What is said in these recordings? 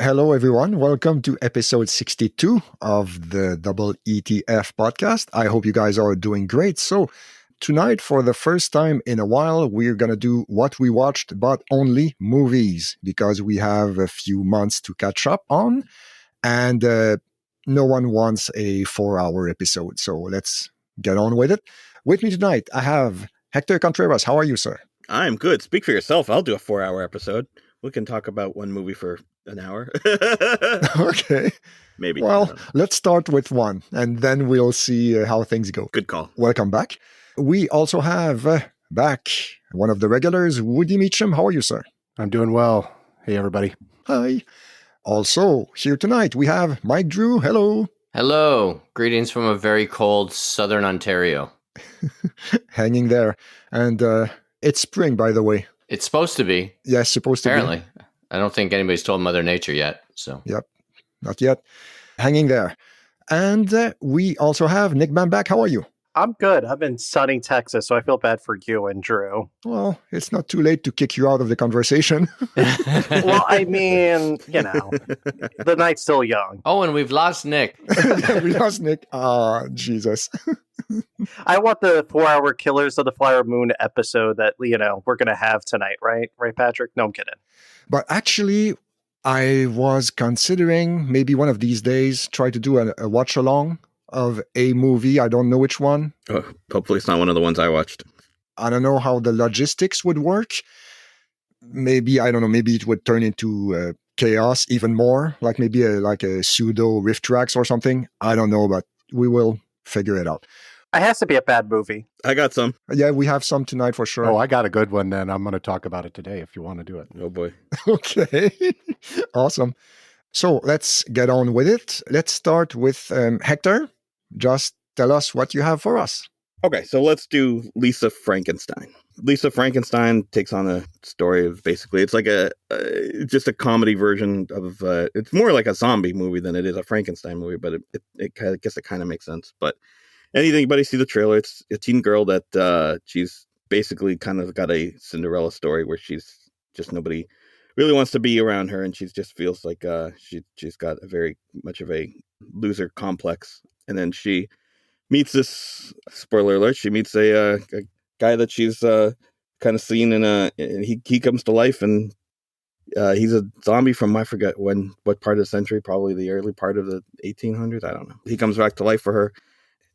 Hello, everyone. Welcome to episode 62 of the Double ETF podcast. I hope you guys are doing great. So, tonight, for the first time in a while, we're going to do what we watched, but only movies, because we have a few months to catch up on. And no one wants a 4-hour episode. So, let's get on with it. With me tonight, I have Hector Contreras. How are you, sir? I'm good. Speak for yourself. I'll do a 4-hour episode. We can talk about one movie for an hour. Okay. Maybe. Well, let's start with one, and then we'll see how things go. Good call. Welcome back. We also have back one of the regulars, Woody Meacham. How are you, sir? I'm doing well. Hey, everybody. Hi. Also, here tonight, we have Mike Drew. Hello. Hello. Greetings from a very cold southern Ontario. Hanging there. And it's spring, by the way. It's supposed to be. Yes, supposed to Apparently. I don't think anybody's told Mother Nature yet. So. Yep. Not yet. Hanging there. And we also have Nick Bamback. How are you? I'm good. I'm in sunny Texas, so I feel bad for you and Drew. Well, it's not too late to kick you out of the conversation. Well, I mean, the night's still young. Oh, and we've lost Nick. We lost Nick. Jesus. I want the 4-hour Killers of the Flower Moon episode that, we're going to have tonight, right? Right, Patrick? No, I'm kidding. But actually, I was considering maybe one of these days try to do a watch-along of a movie. I don't know which one. Oh, hopefully it's not one of the ones I watched. I don't know how the logistics would work. Maybe, I don't know, maybe it would turn into chaos even more, like maybe a pseudo riff tracks or something. I don't know, but we will figure it out. It has to be a bad movie. I got some. Yeah, we have some tonight for sure. Oh, I got a good one then. I'm going to talk about it today if you want to do it. Oh, boy. Okay. Awesome. So let's get on with it. Let's start with Hector. Just tell us what you have for us. Okay, so let's do Lisa Frankenstein. Lisa Frankenstein takes on a story of basically, it's like just a comedy version of, it's more like a zombie movie than it is a Frankenstein movie, but I guess it kind of makes sense. But anybody see the trailer, it's a teen girl that she's basically kind of got a Cinderella story where she's just nobody really wants to be around her, and she just feels like she's got a very much of a loser complex. And then she meets this, spoiler alert, she meets a guy that she's kind of seen and he comes to life, and he's a zombie from, I forget what part of the century, probably the early part of the 1800s, I don't know. He comes back to life for her,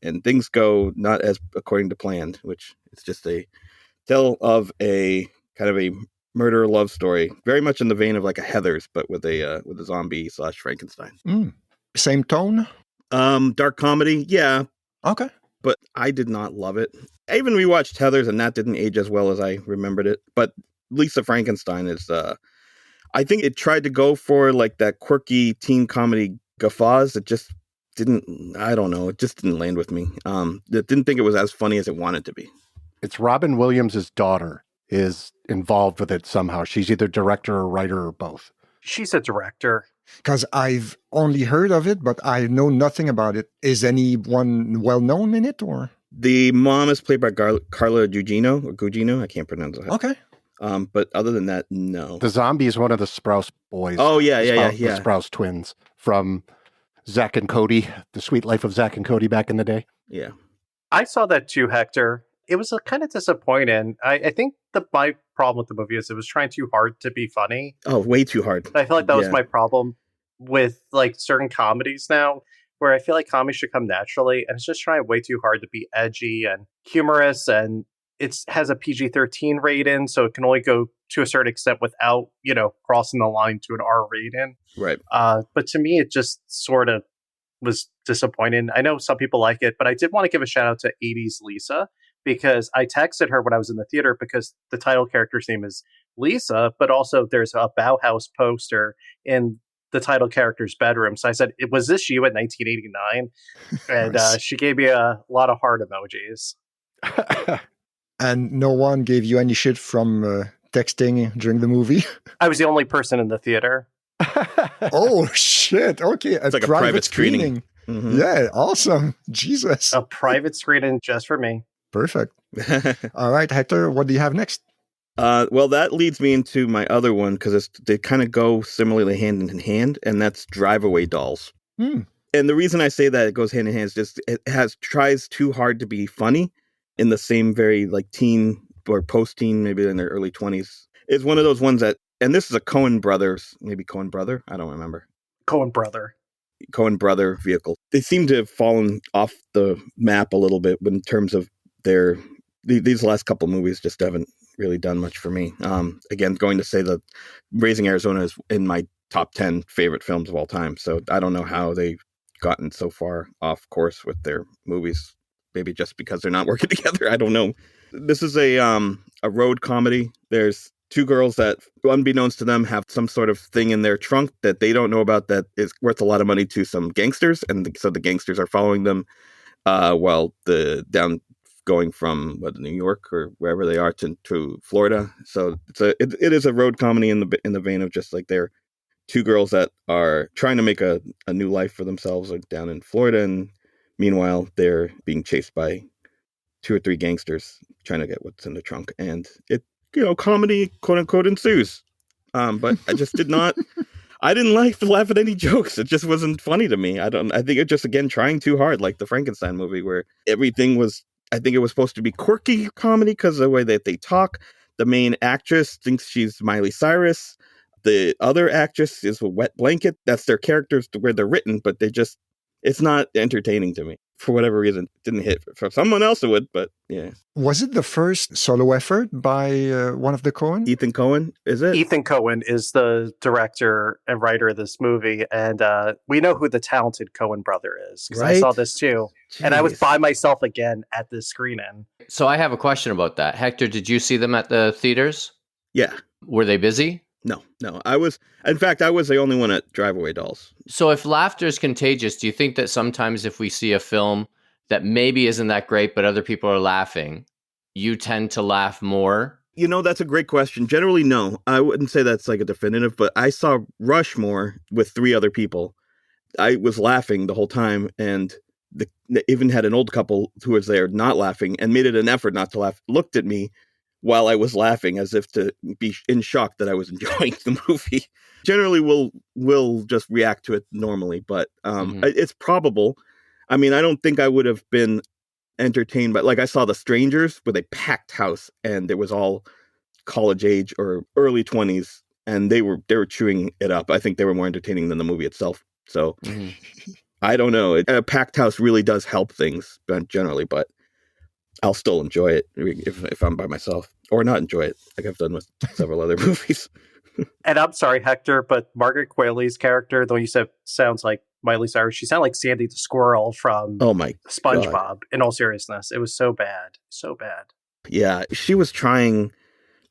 and things go not as according to plan, which is just a tale of a kind of a murder love story, very much in the vein of like a Heathers, but with a zombie / Frankenstein. Same tone? Dark comedy, yeah. Okay. But I did not love it. I even rewatched Heathers, and that didn't age as well as I remembered it. But Lisa Frankenstein is, I think it tried to go for like that quirky teen comedy guffaws. It just didn't, I don't know, it just didn't land with me. Didn't think it was as funny as it wanted to be. It's Robin Williams' daughter is involved with it somehow. She's either director or writer or both. She's a director. Because I've only heard of it, but I know nothing about it. Is anyone well-known in it, or? The mom is played by Carla Gugino. I can't pronounce it. Okay. But other than that, no. The zombie is one of the Sprouse boys. Oh, yeah. The Sprouse twins from Zack and Cody, The Sweet Life of Zack and Cody back in the day. Yeah. I saw that too, Hector. It was kind of disappointing. I think my problem with the movie is it was trying too hard to be funny. Oh, way too hard. I feel like that was my problem with like certain comedies now, where I feel like comedy should come naturally, and it's just trying way too hard to be edgy and humorous, and it has a PG-13 rating, so it can only go to a certain extent without, crossing the line to an R rating. Right. But to me, it just sort of was disappointing. I know some people like it, but I did want to give a shout out to 80s Lisa, because I texted her when I was in the theater, because the title character's name is Lisa, but also there's a Bauhaus poster in the title character's bedroom. So I said, was this you in 1989? And she gave me a lot of heart emojis. And no one gave you any shit from texting during the movie? I was the only person in the theater. Oh, shit. Okay. It's like a private screening. Mm-hmm. Yeah, awesome. Jesus. A private screening just for me. Perfect. All right, Hector, what do you have next? Well, that leads me into my other one because they kind of go similarly hand in hand, and that's Drive Away Dolls. Hmm. And the reason I say that it goes hand in hand is just it tries too hard to be funny in the same very like teen or post-teen, maybe in their early 20s. It's one of those ones that, and this is a Coen brothers, maybe Coen brother, I don't remember. Coen brother. Coen brother vehicle. They seem to have fallen off the map a little bit in terms of these last couple movies just haven't really done much for me. Again, going to say that Raising Arizona is in my top 10 favorite films of all time. So I don't know how they've gotten so far off course with their movies. Maybe just because they're not working together. I don't know. This is a road comedy. There's two girls that, unbeknownst to them, have some sort of thing in their trunk that they don't know about that is worth a lot of money to some gangsters. And so the gangsters are following them while going from New York or wherever they are to Florida. So it is a road comedy in the vein of just like they're two girls that are trying to make a new life for themselves down in Florida. And meanwhile, they're being chased by two or three gangsters trying to get what's in the trunk. And comedy, quote unquote, ensues. But I just I didn't laugh at any jokes. It just wasn't funny to me. I think it's just, again, trying too hard, like the Frankenstein movie, where everything was, I think it was supposed to be quirky comedy because of the way that they talk. The main actress thinks she's Miley Cyrus. The other actress is a wet blanket. That's their characters where they're written, but it's not entertaining to me. For whatever reason, it didn't hit. For someone else it would, but yeah. Was it the first solo effort by one of the Coen? Ethan Coen, is it? Ethan Coen is the director and writer of this movie, and we know who the talented Coen brother is, because I saw this too. Jeez. And I was by myself again at this screening. So I have a question about that. Hector, did you see them at the theaters? Yeah. Were they busy? No. I was the only one at Drive Away Dolls. So if laughter is contagious, do you think that sometimes if we see a film that maybe isn't that great, but other people are laughing, you tend to laugh more? That's a great question. Generally, no. I wouldn't say that's like a definitive, but I saw Rushmore with 3 other people. I was laughing the whole time, and they even had an old couple who was there not laughing and made it an effort not to laugh, looked at me while I was laughing as if to be in shock that I was enjoying the movie. Generally, we'll just react to it normally, but it's probable. I mean, I don't think I would have been entertained, but like I saw The Strangers with a packed house, and it was all college age or early 20s, and they were chewing it up. I think they were more entertaining than the movie itself. So I don't know. A packed house really does help things generally, but I'll still enjoy it if I'm by myself, or not enjoy it, like I've done with several other movies. And I'm sorry, Hector, but Margaret Qualley's character, though you said sounds like Miley Cyrus, she sounded like Sandy the Squirrel from SpongeBob. God. In all seriousness, it was so bad. Yeah, she was trying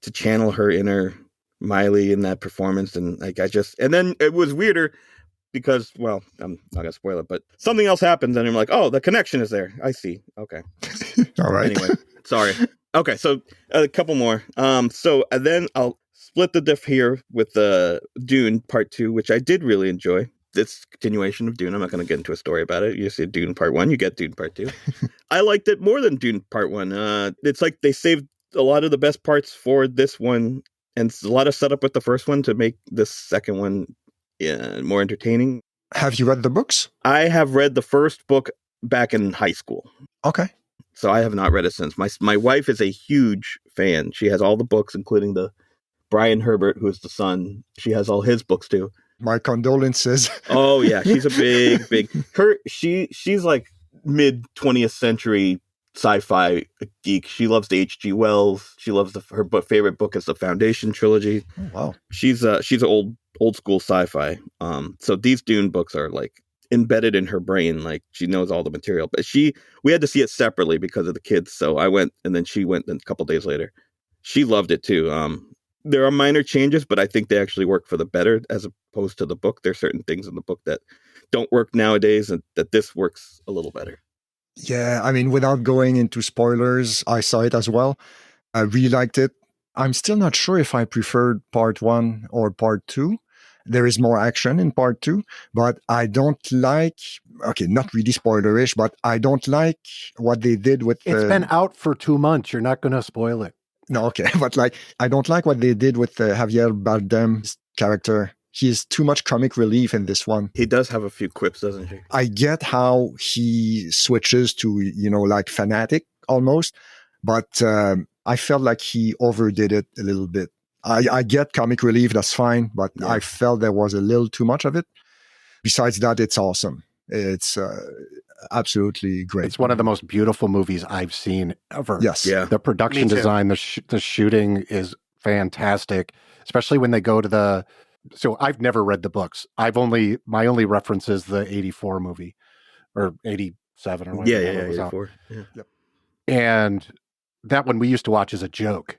to channel her inner Miley in that performance, and and then it was weirder because, well, I'm not gonna spoil it, but something else happens, and I'm like, oh, the connection is there. I see. Okay. All right. Anyway, sorry. Okay, so a couple more. So then I'll split the diff here with Dune Part 2, which I did really enjoy. This continuation of Dune. I'm not going to get into a story about it. You see Dune Part 1, you get Dune Part 2. I liked it more than Dune Part 1. It's like they saved a lot of the best parts for this one, and a lot of setup with the first one to make this second one more entertaining. Have you read the books? I have read the first book back in high school. Okay. So I have not read it since. My wife is a huge fan. She has all the books, including the Brian Herbert, who is the son. She has all his books too. My condolences. Oh yeah, she's a big. She's like mid 20th century sci-fi geek. She loves the H.G. Wells. She loves her favorite book is the Foundation trilogy. Oh, wow. She's an old school sci-fi. So these Dune books are like embedded in her brain. Like she knows all the material, but we had to see it separately because of the kids. So I went, and then she went a couple days later. She loved it too. There are minor changes, but I think they actually work for the better as opposed to the book. There's certain things in the book that don't work nowadays, and that this works a little better. Yeah, I mean, without going into spoilers, I saw it as well. I really liked it. I'm still not sure if I preferred part 1 or part 2. There is more action in part 2, but I don't like, okay, not really spoilerish, but I don't like what they did with... It's been out for 2 months. You're not going to spoil it. No, okay. But like, I don't like what they did with Javier Bardem's character. He's too much comic relief in this one. He does have a few quips, doesn't he? I get how he switches to, like fanatic almost, but I felt like he overdid it a little bit. I get comic relief, that's fine, but I felt there was a little too much of it. Besides that, it's awesome. It's absolutely great. It's one of the most beautiful movies I've seen ever. Yes. Yeah. The production design, the shooting is fantastic, especially when they go to the... So I've never read the books. My only reference is the 84 movie or 87 or whatever. Yeah, 84. Yeah. Yep. And that one we used to watch as a joke.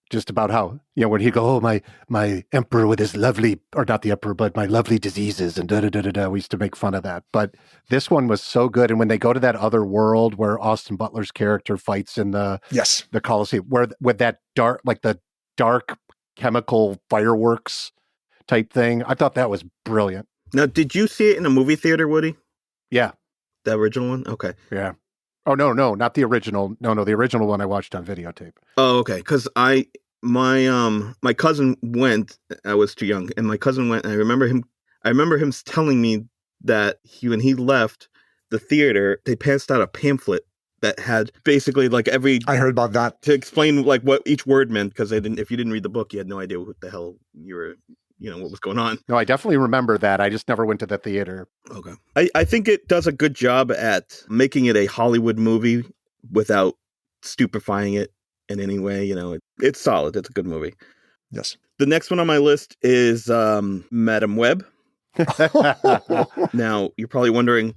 Just about how, when he'd go, oh, my emperor with his lovely, or not the emperor, but my lovely diseases and da-da-da-da-da. We used to make fun of that. But this one was so good. And when they go to that other world where Austin Butler's character fights in the Colosseum, where with that dark chemical fireworks type thing, I thought that was brilliant. Now, did you see it in a movie theater, Woody? Yeah. The original one? Okay. Yeah. Oh, no, not the original. No, the original one I watched on videotape. Oh, okay. Because my cousin went. I was too young, and my cousin went. And I remember him telling me that when he left the theater, they passed out a pamphlet that had basically like I heard about that, to explain like what each word meant, because if you didn't read the book, you had no idea what the hell you were. What was going on. No, I definitely remember that. I just never went to the theater. Okay. I think it does a good job at making it a Hollywood movie without stupefying it in any way. It's solid. It's a good movie. Yes. The next one on my list is Madam Web. Now, you're probably wondering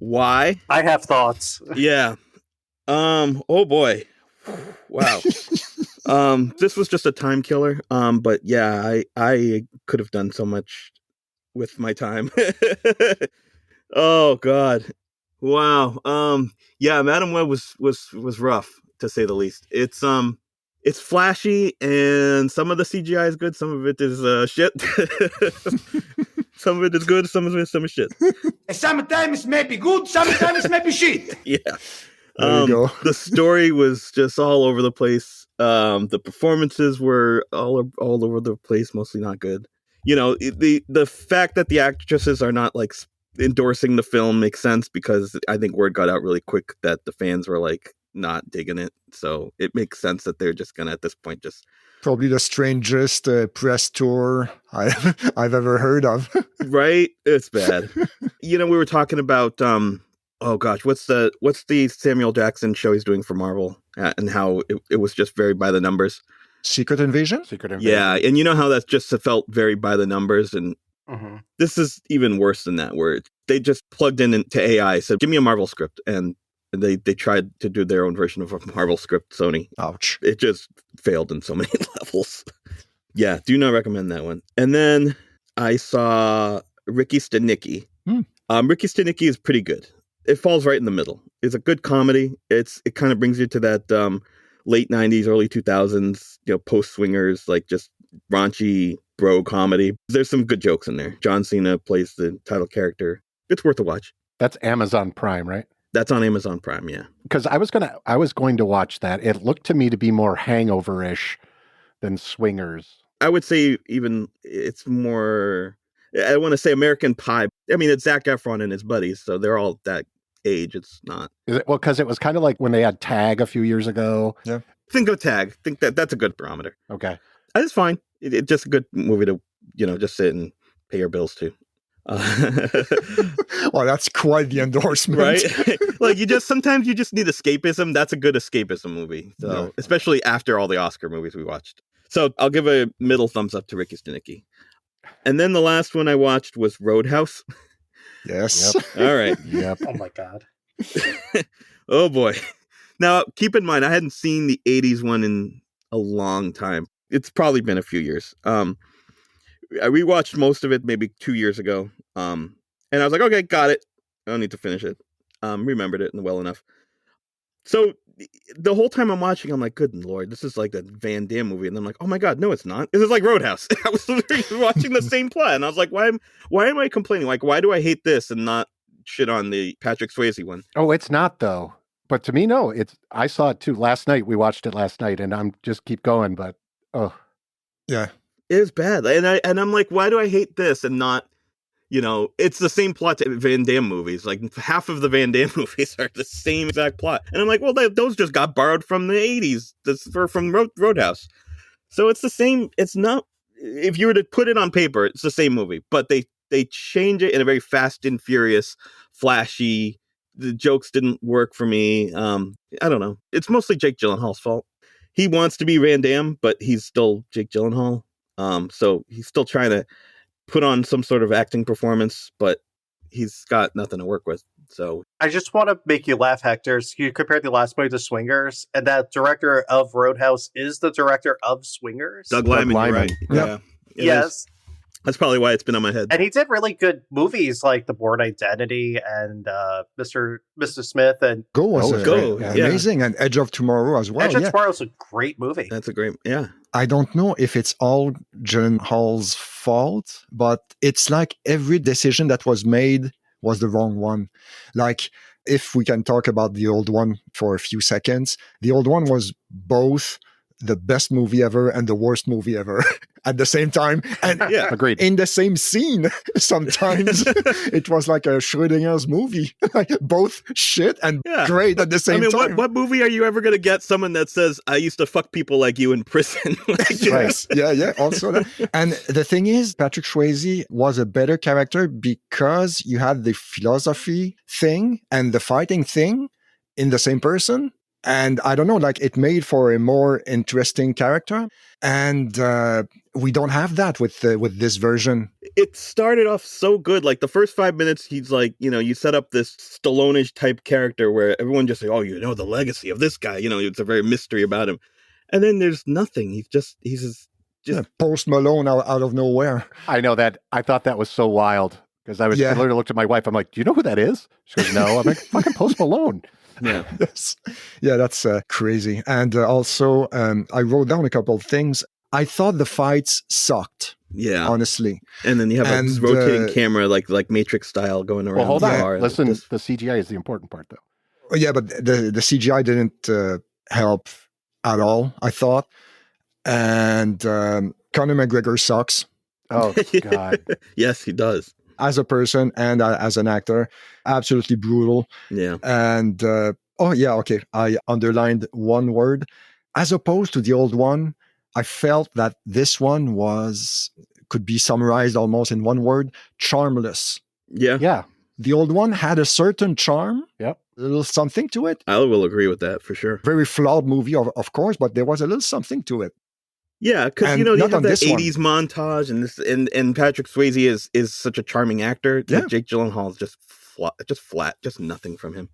why. I have thoughts. Yeah. Oh boy. Wow. This was just a time killer. But yeah, I could have done so much with my time. Oh God. Wow. Yeah, Madam Web was rough, to say the least. It's flashy, and some of the CGI is good, some of it is shit. Some of it is good, some of it is shit. Sometimes it may be good, sometimes it may be shit. Yeah. There you go. The story was just all over the place. The performances were all over the place, mostly not good. The fact that the actresses are not like endorsing the film makes sense, because I think word got out really quick that the fans were like not digging it. So it makes sense that they're just gonna at this point just probably the strangest press tour I've ever heard of. Right? It's bad. We were talking about oh gosh, what's the Samuel Jackson show he's doing for Marvel, and how it was just very by the numbers. Secret Invasion? Yeah, and you know how that's just felt very by the numbers, and this is even worse than that, where they just plugged into AI, said, give me a Marvel script, and they tried to do their own version of a Marvel script, Sony. Ouch. It just failed in so many levels. Yeah, do not recommend that one. And then I saw Ricky Stenicki. Ricky Stenicki is pretty good. It falls right in the middle. It's a good comedy. It kind of brings you to that late 90s, early 2000s, post-swingers, like just raunchy bro comedy. There's some good jokes in there. John Cena plays the title character. It's worth a watch. That's Amazon Prime, right? That's on Amazon Prime, yeah. Because I was going to watch that. It looked to me to be more Hangover-ish than Swingers. I would say even it's more, I want to say American Pie. I mean, it's Zac Efron and his buddies, so they're all that age. It's not. Is it? Well, because it was kind of like when they had Tag a few years ago. Yeah. Think of Tag. Think that's a good barometer. Okay. It's fine. It's just a good movie to, just sit and pay your bills to. Well, that's quite the endorsement. Right? Like sometimes you just need escapism. That's a good escapism movie. So, yeah. Especially after all the Oscar movies we watched. So I'll give a middle thumbs up to Ricky Stenicki. And then the last one I watched was Roadhouse. Yes. Yep. All right. Yep. Oh my God. Oh boy. Now, keep in mind, I hadn't seen the 80s one in a long time. It's probably been a few years. I rewatched most of it maybe 2 years ago. And I was like, okay, got it. I don't need to finish it. Remembered it well enough. So the whole time I'm watching, I'm like, good Lord, this is like a Van Damme movie. And I'm like, oh my God, no, it's not. This is like Roadhouse. I was literally watching the same plot. And I was like, why am I complaining? Like, why do I hate this and not shit on the Patrick Swayze one? Oh, it's not though. But to me, no. I saw it too last night. We watched it last night, and I'm just keep going. But Yeah. It is bad, and I'm like, why do I hate this and not? It's the same plot to Van Damme movies. Like half of the Van Damme movies are the same exact plot, and I'm like, well, those just got borrowed from the '80s. From Roadhouse. So it's the same. It's not. If you were to put it on paper, it's the same movie, but they change it in a very fast and furious, flashy. The jokes didn't work for me. I don't know. It's mostly Jake Gyllenhaal's fault. He wants to be Van Damme, but he's still Jake Gyllenhaal. So he's still trying to put on some sort of acting performance, but he's got nothing to work with. So I just want to make you laugh, Hector. So you compared the last movie to Swingers, and that director of Roadhouse is the director of Swingers. Doug Liman, you're right? Yep. Yeah, yes. That's probably why it's been on my head. And he did really good movies like The Bourne Identity and Mr. Smith and Go was yeah. amazing, and Edge of Tomorrow as well. Edge of Tomorrow is a great movie. That's a great, yeah. I don't know if it's all Gyllenhaal's fault, but it's like every decision that was made was the wrong one. Like, if we can talk about the old one for a few seconds, the old one was both the best movie ever and the worst movie ever at the same time. And Yeah. agreed. in the same scene, sometimes it was like a Schrodinger's movie, like both shit and Yeah. great at the same time. What movie are you ever going to get someone that says, I used to fuck people like you in prison? Yes, yeah, also that. And the thing is, Patrick Swayze was a better character because you had the philosophy thing and the fighting thing in the same person. And I don't know, like it made for a more interesting character. And we don't have that with this version. It started off so good. Like the first 5 minutes, he's like, you set up this Stallone-ish type character where everyone just like, oh, the legacy of this guy. It's a very mystery about him. And then there's nothing. He's just Post Malone out of nowhere. I know that. I thought that was so wild because I literally looked at my wife. I'm like, do you know who that is? She goes, no. I'm like, fucking Post Malone. Yeah. Yes. Yeah, that's crazy. And also, I wrote down a couple of things. I thought the fights sucked. Yeah. Honestly. And then you have this rotating camera like Matrix style going around. Well, hold on. bar. Listen, the CGI is the important part, though. Yeah, but the CGI didn't help at all, I thought. And Conor McGregor sucks. Oh, God. Yes, he does. As a person and as an actor, absolutely brutal. Yeah. And I underlined one word. As opposed to the old one, I felt that this one could be summarized almost in one word: charmless. Yeah. Yeah. The old one had a certain charm, Yep. a little something to it. I will agree with that for sure. Very flawed movie, of course, but there was a little something to it. Yeah, because And you not have on that this one. 80s montage, and Patrick Swayze is such a charming actor. Yeah. Jake Gyllenhaal is just flat, just nothing from him.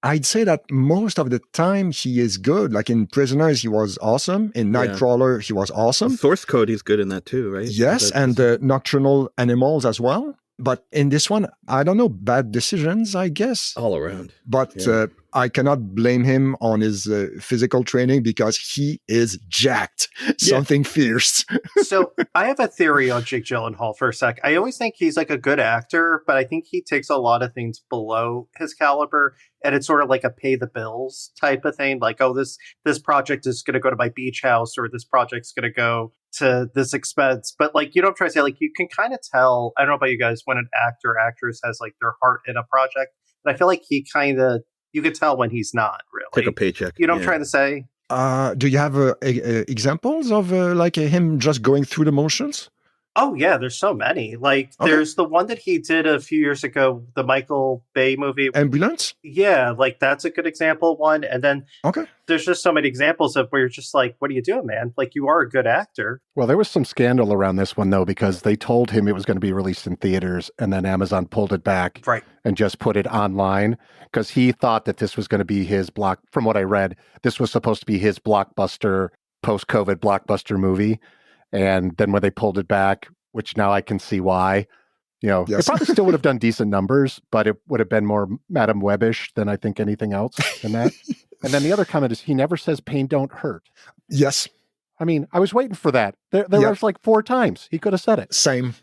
I'd say that most of the time he is good. Like in Prisoners, he was awesome. In Nightcrawler, he was awesome. Source Code, he's good in that too, right? Yes, and Nocturnal Animals as well. But in this one, I don't know, bad decisions, I guess. all around. But Yeah. I cannot blame him on his physical training because he is jacked. Something fierce. So I have a theory on Jake Gyllenhaal for a sec. I always think he's like a good actor, but I think he takes a lot of things below his caliber, and it's sort of like a pay the bills type of thing. Like, oh, this project is going to go to my beach house, or this project's going to go to this expense. But like, you know what I'm trying to say? Like, you can kind of tell, I don't know about you guys, when an actor or actress has like their heart in a project. And I feel like you could tell when he's not really. Take a paycheck. You know what I'm trying to say? Do you have examples of him just going through the motions? Oh, yeah, there's so many. Like, Okay. there's the one that he did a few years ago, the Michael Bay movie. Ambulance? Yeah, like, that's a good example one. And then Okay. there's just so many examples of where you're just like, what are you doing, man? Like, you are a good actor. Well, there was some scandal around this one, though, because they told him it was going to be released in theaters, and then Amazon pulled it back Right. and just put it online because he thought that this was going to be his from what I read, this was supposed to be his blockbuster, post-COVID blockbuster movie. And then when they pulled it back, which now I can see why, it Yes. probably still would have done decent numbers, but it would have been more Madame Webbish than I think anything else than that. And then the other comment is he never says pain don't hurt. Yes. I mean, I was waiting for that. There Yeah. was like 4 times he could have said it. Same.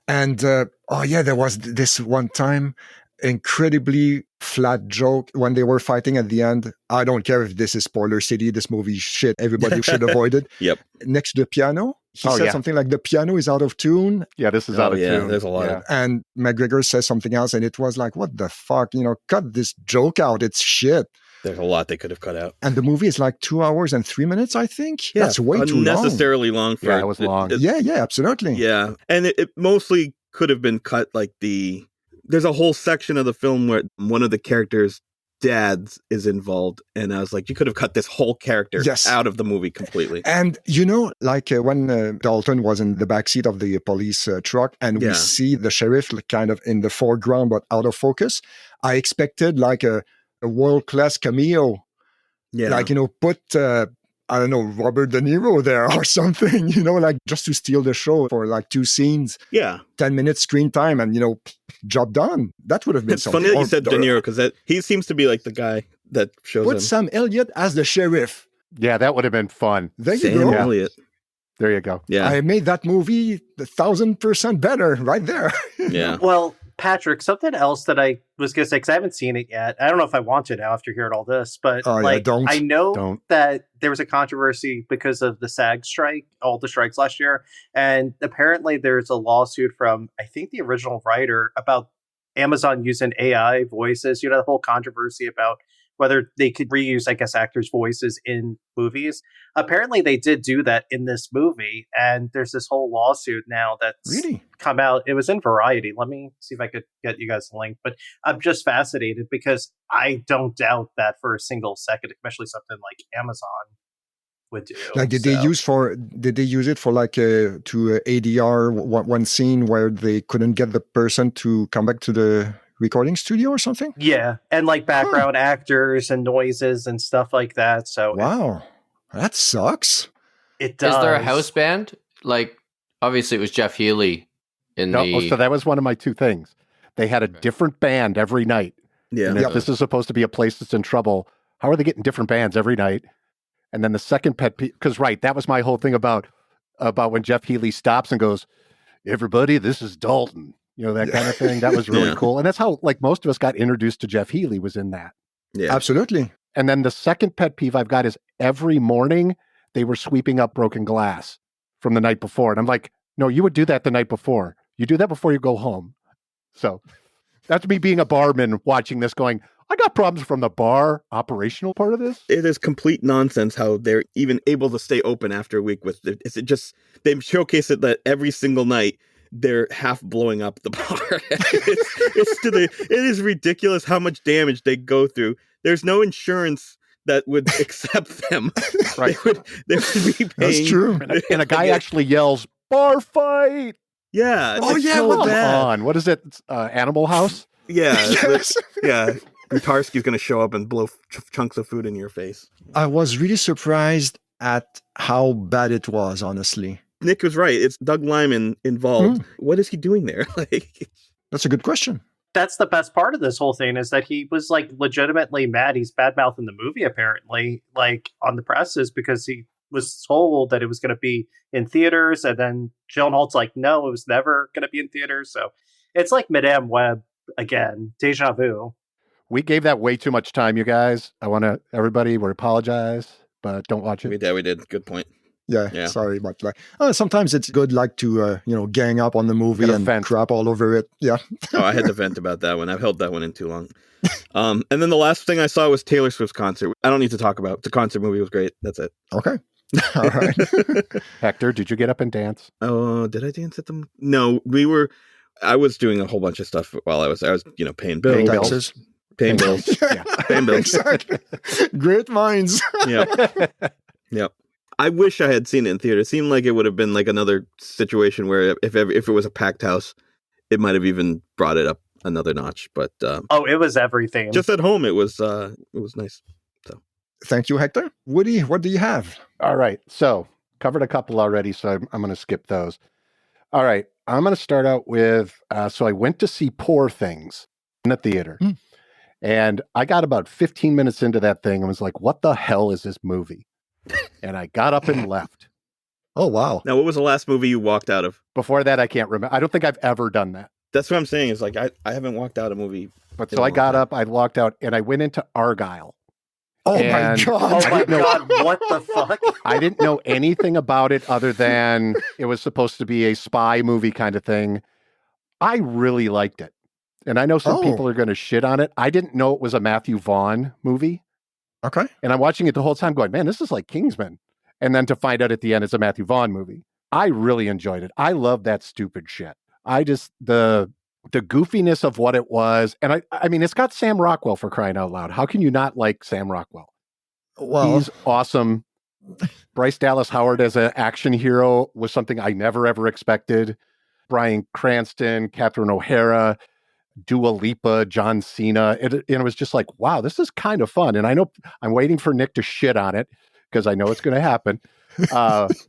And there was this one time incredibly flat joke when they were fighting at the end. I don't care if this is spoiler city. This movie is shit. Everybody should avoid it. Yep. Next to the piano, he Oh, said yeah. something like, the piano is out of tune. Yeah, this is out of tune. There's a lot of And McGregor says something else. And it was like, what the fuck? Cut this joke out. It's shit. there's a lot they could have cut out. And the movie is like 2 hours and 3 minutes, I think. That's way too long. Unnecessarily long for Yeah, it was long. Yeah, absolutely. Yeah. And it mostly could have been cut like there's a whole section of the film where one of the characters' dads is involved. And I was like, you could have cut this whole character out of the movie completely. And, when Dalton was in the backseat of the police truck and we see the sheriff kind of in the foreground but out of focus, I expected like a world-class cameo. Yeah. Like, put, I don't know, Robert De Niro there or something, like just to steal the show for like 2 scenes. Yeah. 10 minutes screen time and, job done. That would have been It's something. funny that you said De Niro because he seems to be like the guy that shows Put him. Sam Elliott as the sheriff. Yeah, that would have been fun. There you Sam go. Elliott. There you go. Yeah. I made that movie 1,000% better right there. Yeah. Well, Patrick, something else that I was going to say, because I haven't seen it yet. I don't know if I want to now after hearing all this, but don't. I know Don't. that there was a controversy because of the SAG strike, all the strikes last year. And apparently there's a lawsuit from, I think, the original writer about Amazon using AI voices. The whole controversy about whether they could reuse, I guess, actors' voices in movies. Apparently they did do that in this movie. And there's this whole lawsuit now that's Really? come out. It was in Variety. Let me see if I could get you guys a link. But I'm just fascinated because I don't doubt that for a single second, especially something like Amazon would do. Like, did they use it for like to ADR one scene where they couldn't get the person to come back to the recording studio or something? Yeah, and like background actors and noises and stuff like that. So wow, that sucks. It does. Is there a house band? Like, obviously it was Jeff Healey So that was one of my 2 things. They had a different band every night. Yeah. And if this is supposed to be a place that's in trouble, how are they getting different bands every night? And then the second pet peeve, because that was my whole thing about when Jeff Healey stops and goes, "Everybody, this is Dalton." That kind of thing. That was really cool. And that's how most of us got introduced to Jeff Healey was in that. Yeah. Absolutely. And then the second pet peeve I've got is every morning they were sweeping up broken glass from the night before. And I'm like, no, you would do that the night before. You do that before you go home. So that's me being a barman watching this going, I got problems from the bar operational part of this. It is complete nonsense how they're even able to stay open after a week with it. Is it just they showcase it that every single night they're half blowing up the bar. It is ridiculous how much damage they go through. There's no insurance that would accept them. Right. They would be paying. That's true. And a guy actually yells, "Bar fight!" Yeah. Oh, it's yeah, so what the- bad. On. What is it? Animal House? Yeah. Yes. Yeah. Gutarski's going to show up and blow chunks of food in your face. I was really surprised at how bad it was, honestly. Nick was right. It's Doug Liman involved. What is he doing there? That's a good question. That's the best part of this whole thing is that he was like legitimately mad. He's badmouthing the movie apparently, like on the presses because he was told that it was going to be in theaters, and then Gyllenhaal's like, no, it was never going to be in theaters. So it's like Madame Web again, deja vu. We gave that way too much time, you guys. Everybody, we apologize, but don't watch it. We did. Good point. Yeah. Sorry, but sometimes it's good, to gang up on the movie Gotta and vent. crap all over it. Yeah. Oh, I had to vent about that one. I've held that one in too long. And then the last thing I saw was Taylor Swift's concert. I don't need to talk about it. The concert movie was great. That's it. Okay. All right. Hector, did you get up and dance? Oh, did I dance at them? No, I was doing a whole bunch of stuff while I was paying bills. Paying bills. Taxes. Paying bills. Yeah. Paying bills. Exactly. Great minds. Yep. I wish I had seen it in theater. It seemed like it would have been like another situation where if it was a packed house, it might have even brought it up another notch. But It was everything. just at home, it was nice. So Thank you, Hector. Woody, what do you have? All right. So covered a couple already, so I'm going to skip those. All right. I'm going to start out with, so I went to see Poor Things in the theater. And I got about 15 minutes into that thing and was like, what the hell is this movie? And I got up and left. Oh, wow. now, what was the last movie you walked out of? Before that, I can't remember. I don't think I've ever done that. That's what I'm saying. Is like I haven't walked out a movie But Been so a I long got time. up, I walked out, and I went into Argyle. Oh my And- god! Oh my god, what the fuck? I didn't know anything about it other than it was supposed to be a spy movie kind of thing. I really liked it. And I know some Oh. people are going to shit on it. I didn't know it was a Matthew Vaughn movie. Okay. And I'm watching it the whole time going, man, this is like Kingsman. And then to find out at the end it's a Matthew Vaughn movie. I really enjoyed it. I love that stupid shit. I just, the goofiness of what it was. And I mean, it's got Sam Rockwell, for crying out loud. How can you not like Sam Rockwell? Well, He's awesome. Bryce Dallas Howard as an action hero was something I never, ever expected. Bryan Cranston, Catherine O'Hara, Dua Lipa, John Cena. It was just like, wow, this is kind of fun. And I know I'm waiting for Nick to shit on it because I know it's going to happen.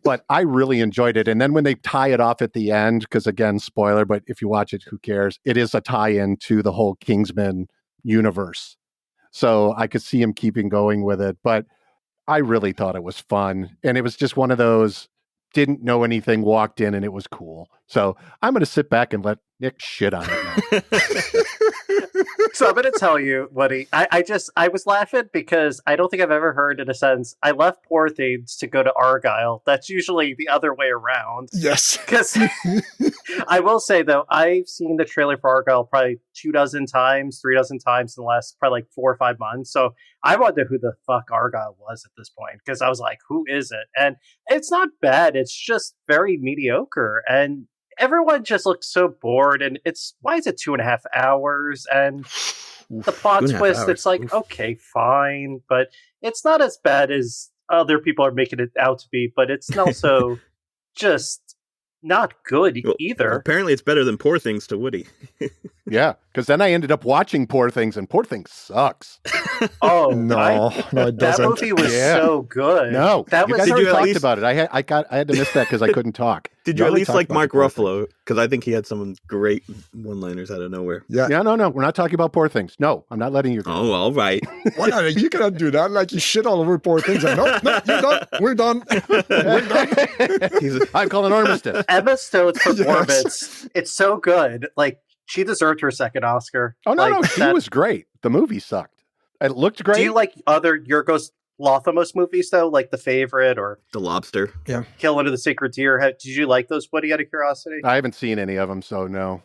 But I really enjoyed it. And then when they tie it off at the end, because again, spoiler, but if you watch it, who cares? It is a tie-in to the whole Kingsman universe. So I could see him keeping going with it. But I really thought it was fun. And it was just one of those, didn't know anything, walked in and it was cool. So I'm going to sit back and let Nick shit on it now. So I'm going to tell you, Woody, I was laughing because I don't think I've ever heard, in a sense, I left Poor Things to go to Argyle. That's usually the other way around. yes. Because I will say, though, I've seen the trailer for Argyle probably 24 times, 3 times in the last probably like 4 or 5 months. So I wonder who the fuck Argyle was at this point, because I was like, who is it? And it's not bad. It's just very mediocre. And everyone just looks so bored. And why is it 2.5 hours? And the plot 2.5 twist, hours. it's like, Oof. okay, fine. But it's not as bad as other people are making it out to be. But it's also just not good Well, either. Apparently, it's better than Poor Things to Woody. Yeah, because then I ended up watching Poor Things, and Poor Things sucks. Oh, No, no, it that doesn't. movie was Yeah. so good. No, that you was guys Did already you at talked least- about it. I had to miss that because I couldn't talk. Did you at already least talked like about Mark the Poor Things. Ruffalo? Because I think he had some great one-liners out of nowhere. Yeah. Yeah, no, we're not talking about Poor Things. No, I'm not letting you go. Oh, all right. Well, no, you cannot do that. Like you shit all over Poor Things. Like, no, you're done. We're done. We're done. I'm calling armistice. Emma Stone's performance. It's so good. Like, she deserved her second Oscar. Oh, no, Like, no, she that- was great. The movie sucked. It looked great. Do you like other Yorgos Lanthimos movies, though? Like The Favorite or The Lobster. Kill Under the Sacred Deer? Did you like those, Woody, out of curiosity? I haven't seen any of them, so no.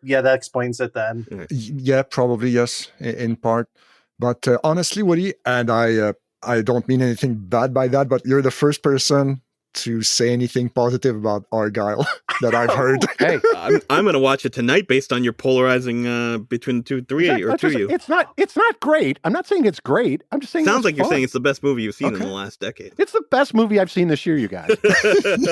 Yeah, that explains it then. Yeah, probably yes, in part. But honestly, Woody, and I don't mean anything bad by that, but you're the first person to say anything positive about Argyle that I've heard. Hey, I'm going to watch it tonight based on your polarizing between two of you. It's not great. I'm not saying it's great. I'm just saying Sounds it's like you're fun. saying it's the best movie you've seen in Okay. the last decade. It's the best movie I've seen this year, you guys.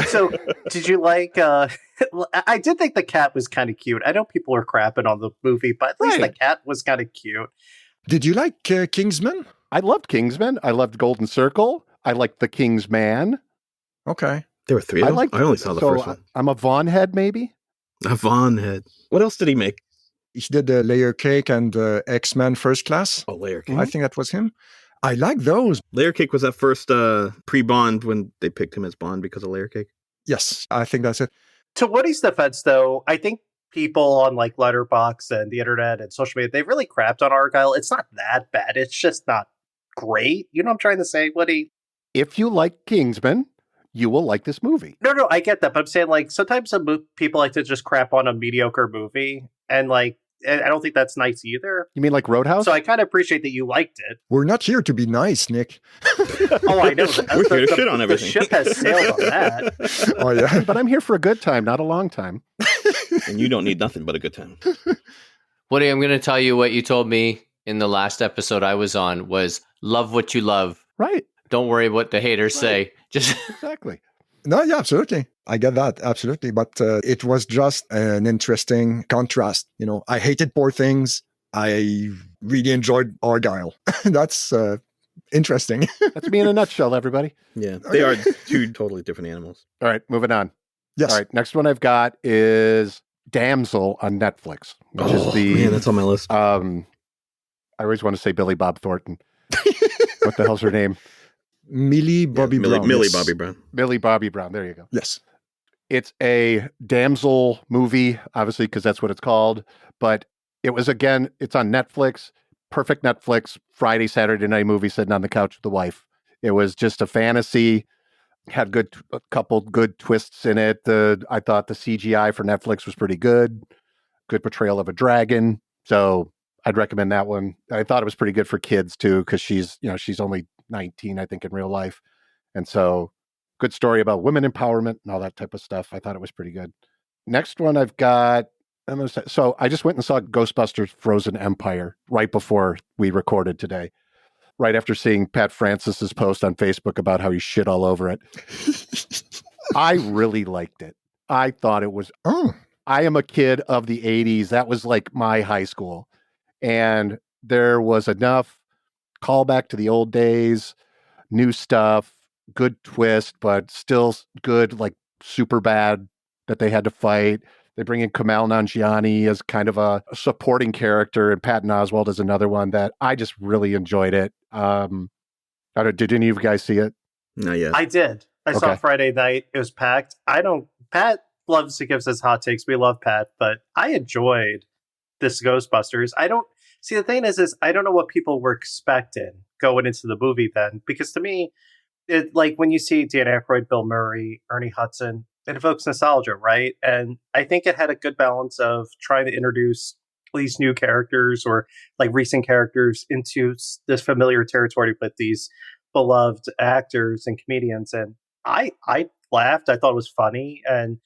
So, did you like... I did think the cat was kind of cute. I know people are crapping on the movie, but at least Right. the cat was kind of cute. Did you like Kingsman? I loved Kingsman. I loved Golden Circle. I liked The King's Man. Okay. There were 3 of them? I only saw the so first one. I'm a Vaughn head, maybe? A Vaughn head. What else did he make? He did the Layer Cake and X-Men First Class. Oh, Layer Cake. I think that was him. I like those. Layer Cake was that first pre-Bond when they picked him as Bond because of Layer Cake. Yes, I think that's it. To Woody's defense, though, I think people on like Letterboxd and the internet and social media, they really crapped on Argyle. It's not that bad. It's just not great. You know what I'm trying to say, Woody? If you like Kingsman, you will like this movie. No, I get that. But I'm saying, like, sometimes people like to just crap on a mediocre movie. And, like, I don't think that's nice either. You mean like Roadhouse? So I kind of appreciate that you liked it. We're not here to be nice, Nick. Oh, I know that. We're here to shit on everything. The ship has sailed on that. Oh, yeah. But I'm here for a good time, not a long time. And you don't need nothing but a good time. Woody, I'm going to tell you what you told me in the last episode I was on was love what you love. Right. Don't worry what the haters say. Just Exactly. No, yeah, absolutely. I get that. Absolutely. But it was just an interesting contrast. You know, I hated Poor Things. I really enjoyed Argyle. That's interesting. That's me in a nutshell, everybody. Yeah, they are two totally different animals. All right, moving on. Yes. All right, next one I've got is Damsel on Netflix, which is the man, that's on my list. I always want to say Billy Bob Thornton. What the hell's her name? Millie Bobby Brown. Millie yes. Bobby Brown. Millie Bobby Brown. There you go. Yes. It's a damsel movie, obviously, because that's what it's called, but It was, again, it's on Netflix, perfect Netflix, Friday, Saturday night movie, sitting on the couch with the wife. It was just a fantasy, had a couple good twists in it. I thought the CGI for Netflix was pretty good portrayal of a dragon. So I'd recommend that one. I thought it was pretty good for kids too, because she's only 19, I think, in real life. And so good story about women empowerment and all that type of stuff. I thought it was pretty good. Next one I've got, so I just went and saw Ghostbusters Frozen Empire right before we recorded today, right after seeing Pat Francis's post on Facebook about how he shit all over it. I really liked it. I thought it was, I am a kid of the 80s. That was like my high school. And there was enough callback to the old days, new stuff, good twist, but still good, like super bad that they had to fight. They bring in Kumail Nanjiani as kind of a supporting character, and Patton Oswalt is another one that I just really enjoyed it. Did any of you guys see it? Not yet. I did. I saw it Friday night. It was packed. Pat loves to give us hot takes. We love Pat, but I enjoyed this Ghostbusters. The thing is I don't know what people were expecting going into the movie then, because to me, it, like when you see Dan Aykroyd, Bill Murray, Ernie Hudson, it evokes nostalgia, right? And I think it had a good balance of trying to introduce these new characters or like recent characters into this familiar territory with these beloved actors and comedians. And I laughed. I thought it was funny. And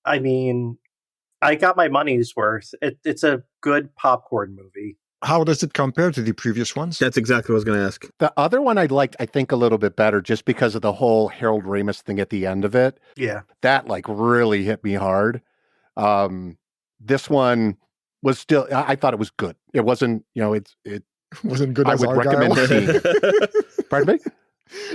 I mean, I got my money's worth. It's a good popcorn movie. How does it compare to the previous ones? That's exactly what I was going to ask. The other one I liked, I think, a little bit better just because of the whole Harold Ramis thing at the end of it. Yeah. That like really hit me hard. This one was still, I thought it was good. It wasn't, it wasn't good I as would Argyle. recommend seeing. Pardon me?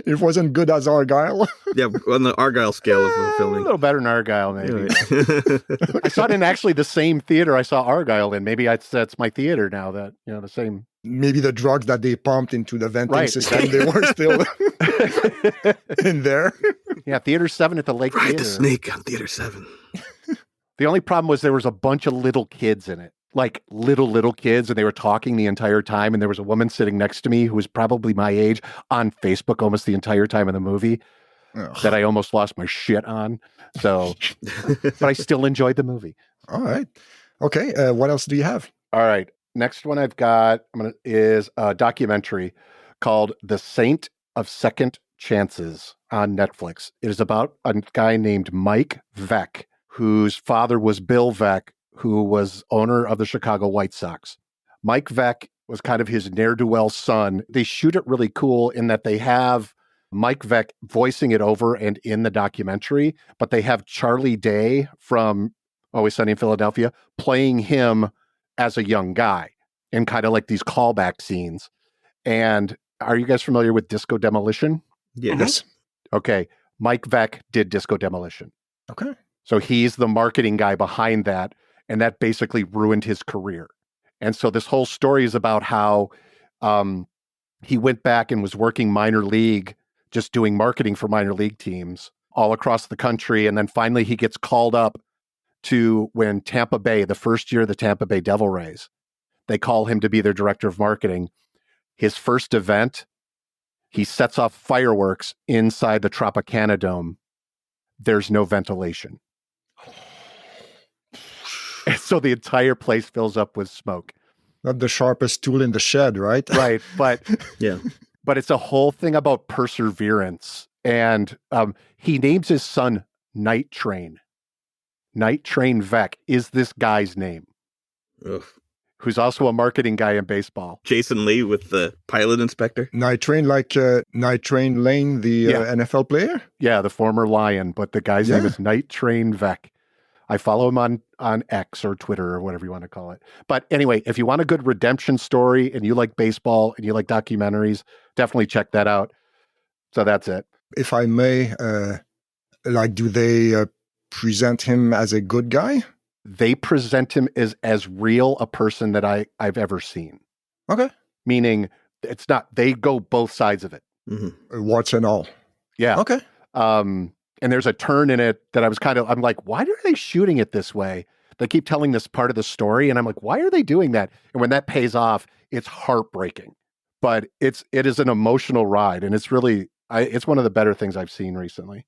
It wasn't good as Argyle. Yeah, on the Argyle scale of the A filming. little better than Argyle, maybe. Right. I saw it in actually the same theater I saw Argyle in. Maybe that's my theater now, that, the same. Maybe the drugs that they pumped into the venting Right, system, they were still in there. Yeah, Theater 7 at the Lake Ride Theater. the snake on Theater 7. The only problem was there was a bunch of little kids in it. Like little kids, and they were talking the entire time. And there was a woman sitting next to me who was probably my age on Facebook almost the entire time of the movie that I almost lost my shit on. So, but I still enjoyed the movie. All right. Okay. What else do you have? All right. Next one I've got is a documentary called The Saint of Second Chances on Netflix. It is about a guy named Mike Veeck, whose father was Bill Veeck, who was owner of the Chicago White Sox. Mike Veeck was kind of his ne'er-do-well son. They shoot it really cool in that they have Mike Veeck voicing it over and in the documentary, but they have Charlie Day from Always Sunny in Philadelphia playing him as a young guy in kind of like these callback scenes. And are you guys familiar with Disco Demolition? Yes. Okay. Mike Veeck did Disco Demolition. Okay. So he's the marketing guy behind that. And that basically ruined his career. And so this whole story is about how he went back and was working minor league, just doing marketing for minor league teams all across the country. And then finally he gets called up to when Tampa Bay, the first year of the Tampa Bay Devil Rays, they call him to be their director of marketing. His first event, he sets off fireworks inside the Tropicana Dome. There's no ventilation. And so the entire place fills up with smoke. Not the sharpest tool in the shed, right? Right. But Yeah. But it's a whole thing about perseverance. And he names his son Night Train. Night Train Veeck is this guy's name, Ugh. who's also a marketing guy in baseball. Jason Lee with the pilot inspector. Night Train, like Night Train Lane, the NFL player? Yeah, the former Lion, but the guy's name is Night Train Veeck. I follow him on X or Twitter or whatever you want to call it. But anyway, if you want a good redemption story and you like baseball and you like documentaries, definitely check that out. So that's it. If I may, do they present him as a good guy? They present him as real a person that I've ever seen. Okay. Meaning it's not, they go both sides of it. Mm-hmm. Warts and all. Yeah. Okay. And there's a turn in it that I'm like, why are they shooting it this way? They keep telling this part of the story, and I'm like, why are they doing that? And when that pays off, it's heartbreaking. But it is an emotional ride, and it's really it's one of the better things I've seen recently.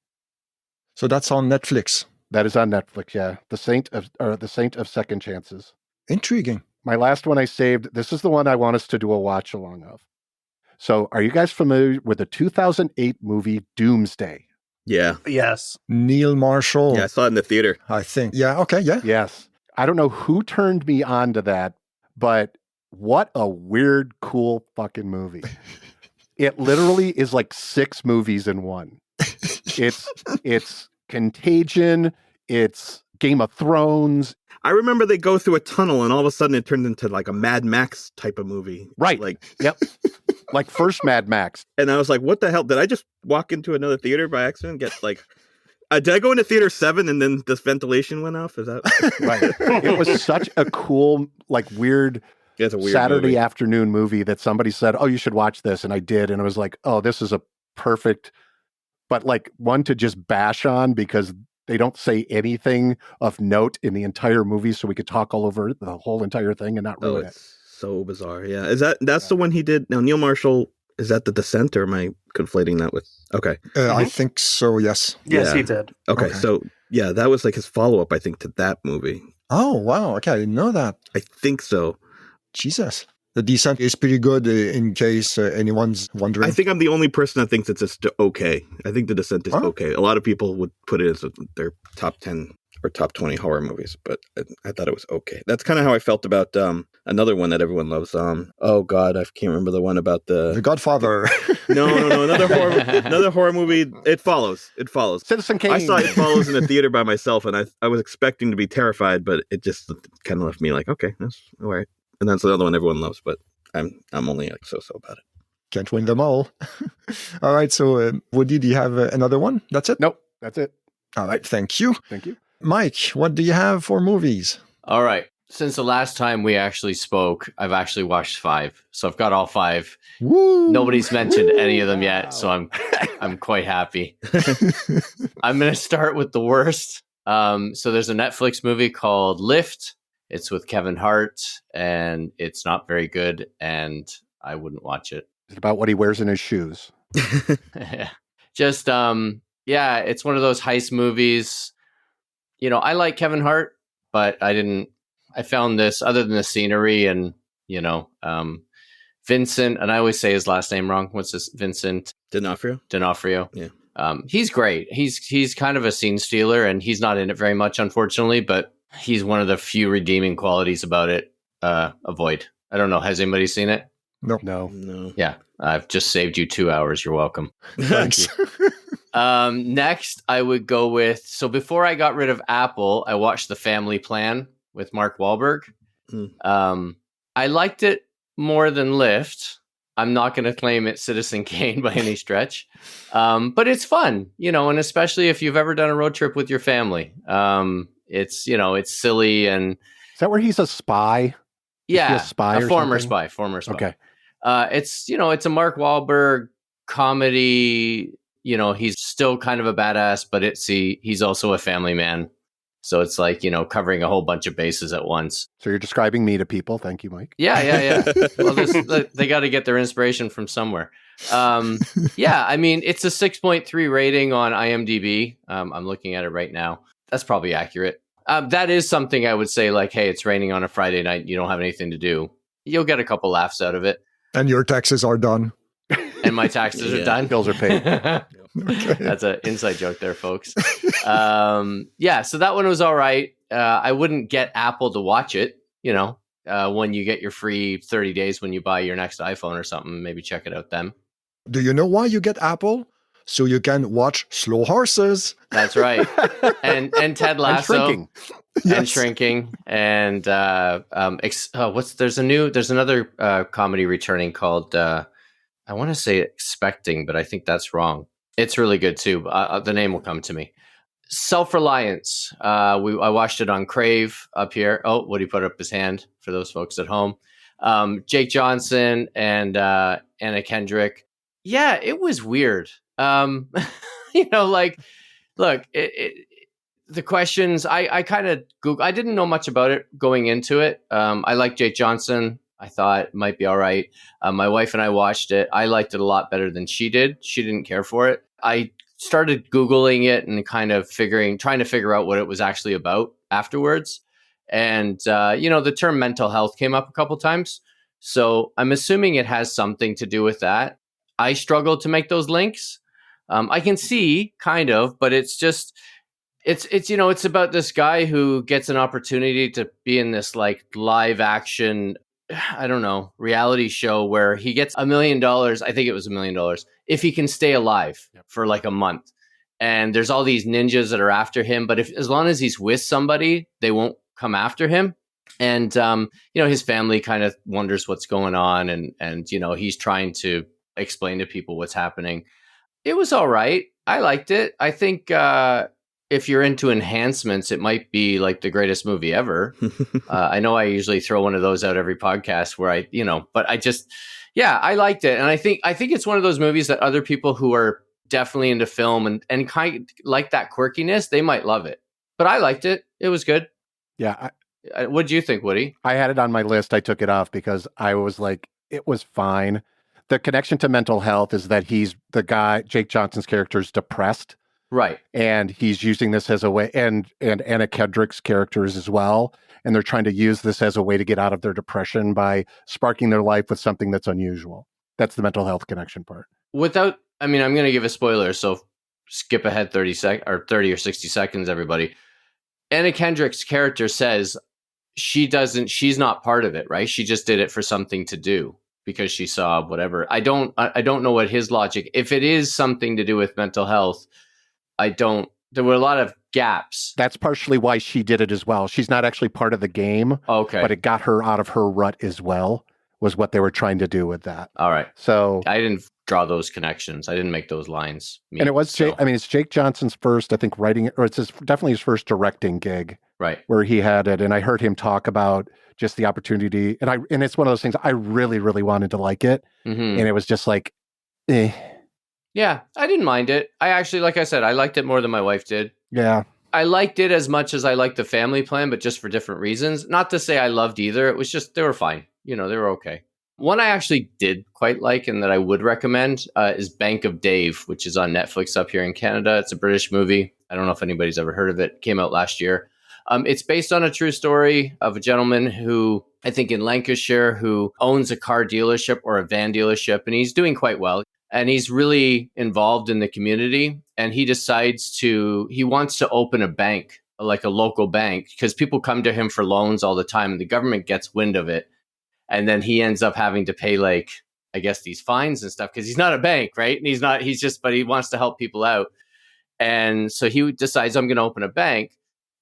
So that's on Netflix. That is on Netflix, yeah. The Saint of Second Chances. Intriguing. My last one I saved. This is the one I want us to do a watch along of. So, are you guys familiar with the 2008 movie Doomsday? Yeah. Yes. Neil Marshall. Yeah, I saw it in the theater. I think. Yeah. Okay. Yeah. Yes. I don't know who turned me on to that, but what a weird, cool fucking movie. It literally is like 6 movies in one. It's Contagion. It's Game of Thrones. I remember they go through a tunnel and all of a sudden it turned into like a Mad Max type of movie. Right. Like, yep. Like first Mad Max. And I was like, what the hell? Did I just walk into another theater by accident? Get like, did I go into theater 7 and then this ventilation went off? Is that right? It was such a cool, like weird, it's a weird Saturday movie. afternoon movie that somebody said, oh, you should watch this. And I did. And I was like, oh, this is a perfect, but like one to just bash on because they don't say anything of note in the entire movie. So we could talk all over the whole entire thing and not ruin it. So bizarre. Yeah. That's the one he did. Now, Neil Marshall, is that The Descent or am I conflating that with? Okay. I think so. Yes. Yes, Yeah. he did. Okay. So yeah, that was like his follow-up, I think, to that movie. Oh, wow. Okay. I didn't know that. I think so. Jesus. The Descent is pretty good in case anyone's wondering. I think I'm the only person that thinks it's just okay. I think The Descent is Oh. okay. A lot of people would put it as their top 10 or top 20 horror movies, but I thought it was okay. That's kind of how I felt about another one that everyone loves. Oh God, I can't remember the one about The Godfather. No, another horror movie. It follows. Citizen Kane. I saw It Follows in the theater by myself, and I was expecting to be terrified, but it just kind of left me like, okay, that's all right. And that's another one everyone loves, but I'm only like so about it. Can't win them all. All right. So, Woody, do you have another one? That's it? Nope. That's it. All right. Thank you. Thank you. Mike, what do you have for movies? All right. Since the last time we actually spoke, I've actually watched 5. So I've got all 5. Woo! Nobody's mentioned any of them yet, so I'm quite happy. I'm going to start with the worst. So there's a Netflix movie called Lift. It's with Kevin Hart, and it's not very good, and I wouldn't watch it. Is it about what he wears in his shoes? Just, it's one of those heist movies. You know, I like Kevin Hart, but I found this, other than the scenery and, Vincent, and I always say his last name wrong. What's this? Vincent D'Onofrio. Yeah. He's great. He's kind of a scene stealer, and he's not in it very much, unfortunately, but he's one of the few redeeming qualities about it. Avoid. I don't know. Has anybody seen it? No. Yeah. I've just saved you 2 hours. You're welcome. Thanks. Next, I would go with, so before I got rid of Apple, I watched The Family Plan with Mark Wahlberg. I liked it more than Lyft. I'm not going to claim it's Citizen Kane by any stretch. But it's fun, and especially if you've ever done a road trip with your family. It's silly and... Is that where he's a spy? Yeah, a spy or former something? spy. Okay. It's a Mark Wahlberg comedy. He's still kind of a badass, but he's also a family man. So it's like, covering a whole bunch of bases at once. So you're describing me to people. Thank you, Mike. Yeah. Well, they got to get their inspiration from somewhere. It's a 6.3 rating on IMDb. I'm looking at it right now. That's probably accurate. That is something I would say, like, hey, it's raining on a Friday night. You don't have anything to do. You'll get a couple laughs out of it. And your taxes are done. And my taxes are done. Bills are paid. Okay. That's an inside joke there, folks. So that one was all right. I wouldn't get Apple to watch it, when you get your free 30 days when you buy your next iPhone or something. Maybe check it out then. Do you know why you get Apple? So you can watch Slow Horses. That's right. And Ted Lasso. And Shrinking. And Shrinking. And there's another comedy returning called, I want to say Expecting, but I think that's wrong. It's really good too. The name will come to me. Self-Reliance. I watched it on Crave up here. Oh, Woody put up his hand for those folks at home. Jake Johnson and Anna Kendrick. Yeah, it was weird. Look, The questions, I kind of Google. I didn't know much about it going into it. I like Jake Johnson. I thought it might be all right. My wife and I watched it. I liked it a lot better than she did. She didn't care for it. I started Googling it and kind of trying to figure out what it was actually about afterwards. And, the term mental health came up a couple times. So I'm assuming it has something to do with that. I struggle to make those links. I can see kind of, but it's just, it's about this guy who gets an opportunity to be in this like live action, I don't know, reality show where he gets $1 million. I think it was $1 million if he can stay alive for like a month. And there's all these ninjas that are after him. But as long as he's with somebody, they won't come after him. And, his family kind of wonders what's going on. And he's trying to explain to people what's happening. It was all right. I liked it. I think, if you're into enhancements, it might be like the greatest movie ever. I know I usually throw one of those out every podcast where but I liked it. And I think it's one of those movies that other people who are definitely into film and kind of like that quirkiness, they might love it. But I liked it. It was good. Yeah. What do you think, Woody? I had it on my list. I took it off because I was like, it was fine. The connection to mental health is that Jake Johnson's character is depressed. Right. And he's using this as a way, and Anna Kendrick's characters as well. And they're trying to use this as a way to get out of their depression by sparking their life with something that's unusual. That's the mental health connection part. I'm going to give a spoiler, so skip ahead 30 or 60 seconds, everybody. Anna Kendrick's character says she's not part of it, right? She just did it for something to do because she saw whatever. I don't know what his logic, if it is something to do with mental health, there were a lot of gaps. That's partially why she did it as well. She's not actually part of the game. Okay. But it got her out of her rut as well, was what they were trying to do with that. All right. So I didn't draw those connections. I didn't make those lines. It's Jake Johnson's first, I think, writing, or definitely his first directing gig. Right. Where he had it. And I heard him talk about just the opportunity. And it's one of those things I really, really wanted to like it. Mm-hmm. And it was just like, eh. Yeah, I didn't mind it. I actually, like I said, I liked it more than my wife did. Yeah. I liked it as much as I liked The Family Plan, but just for different reasons. Not to say I loved either. It was just, they were fine. They were okay. One I actually did quite like and that I would recommend is Bank of Dave, which is on Netflix up here in Canada. It's a British movie. I don't know if anybody's ever heard of it. It came out last year. It's based on a true story of a gentleman who, I think in Lancashire, who owns a car dealership or a van dealership, and he's doing quite well. And he's really involved in the community, and he wants to open a bank, like a local bank, because people come to him for loans all the time and the government gets wind of it. And then he ends up having to pay these fines and stuff because he's not a bank, right? And but he wants to help people out. And so he decides, I'm going to open a bank.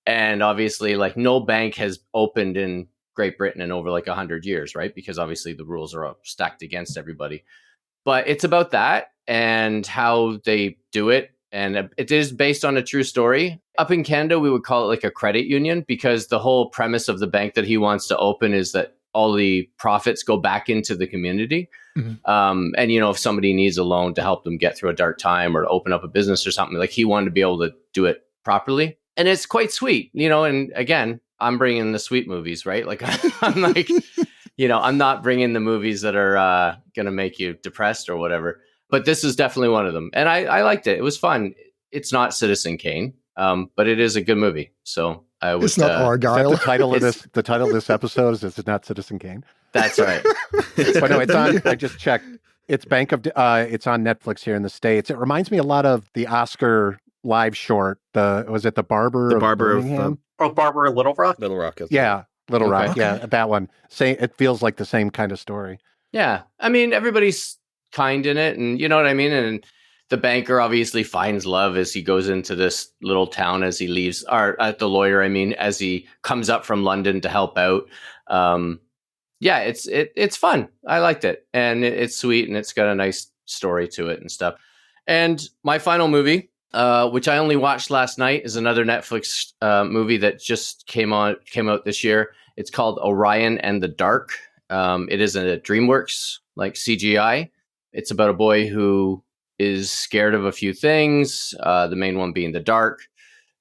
And obviously no bank has opened in Great Britain in over 100 years, right? Because obviously the rules are stacked against everybody. But it's about that and how they do it. And it is based on a true story. Up in Canada, we would call it a credit union because the whole premise of the bank that he wants to open is that all the profits go back into the community. Mm-hmm. And, if somebody needs a loan to help them get through a dark time or to open up a business or something, he wanted to be able to do it properly. And it's quite sweet, and again, I'm bringing the sweet movies, right? I'm I'm not bringing the movies that are going to make you depressed or whatever. But this is definitely one of them. And I liked it. It was fun. It's not Citizen Kane, but it is a good movie. So I would. It's not Argyle. The title of this episode is "It's Not Citizen Kane." That's right. But no, it's on. I just checked. It's it's on Netflix here in the States. It reminds me a lot of the Oscar live short. The Barber of Birmingham? Barber of Little Rock. Little Rock. Yeah. Little Rock, yeah, that one. It feels like the same kind of story. Yeah, everybody's kind in it, and you know what I mean. And the banker obviously finds love as he goes into this little town as he leaves, or the lawyer, as he comes up from London to help out. Yeah, it's fun. I liked it, and it's sweet, and it's got a nice story to it and stuff. And my final movie, which I only watched last night, is another Netflix movie that just came out this year. It's called Orion and the Dark. It is a DreamWorks CGI. It's about a boy who is scared of a few things. The main one being the dark,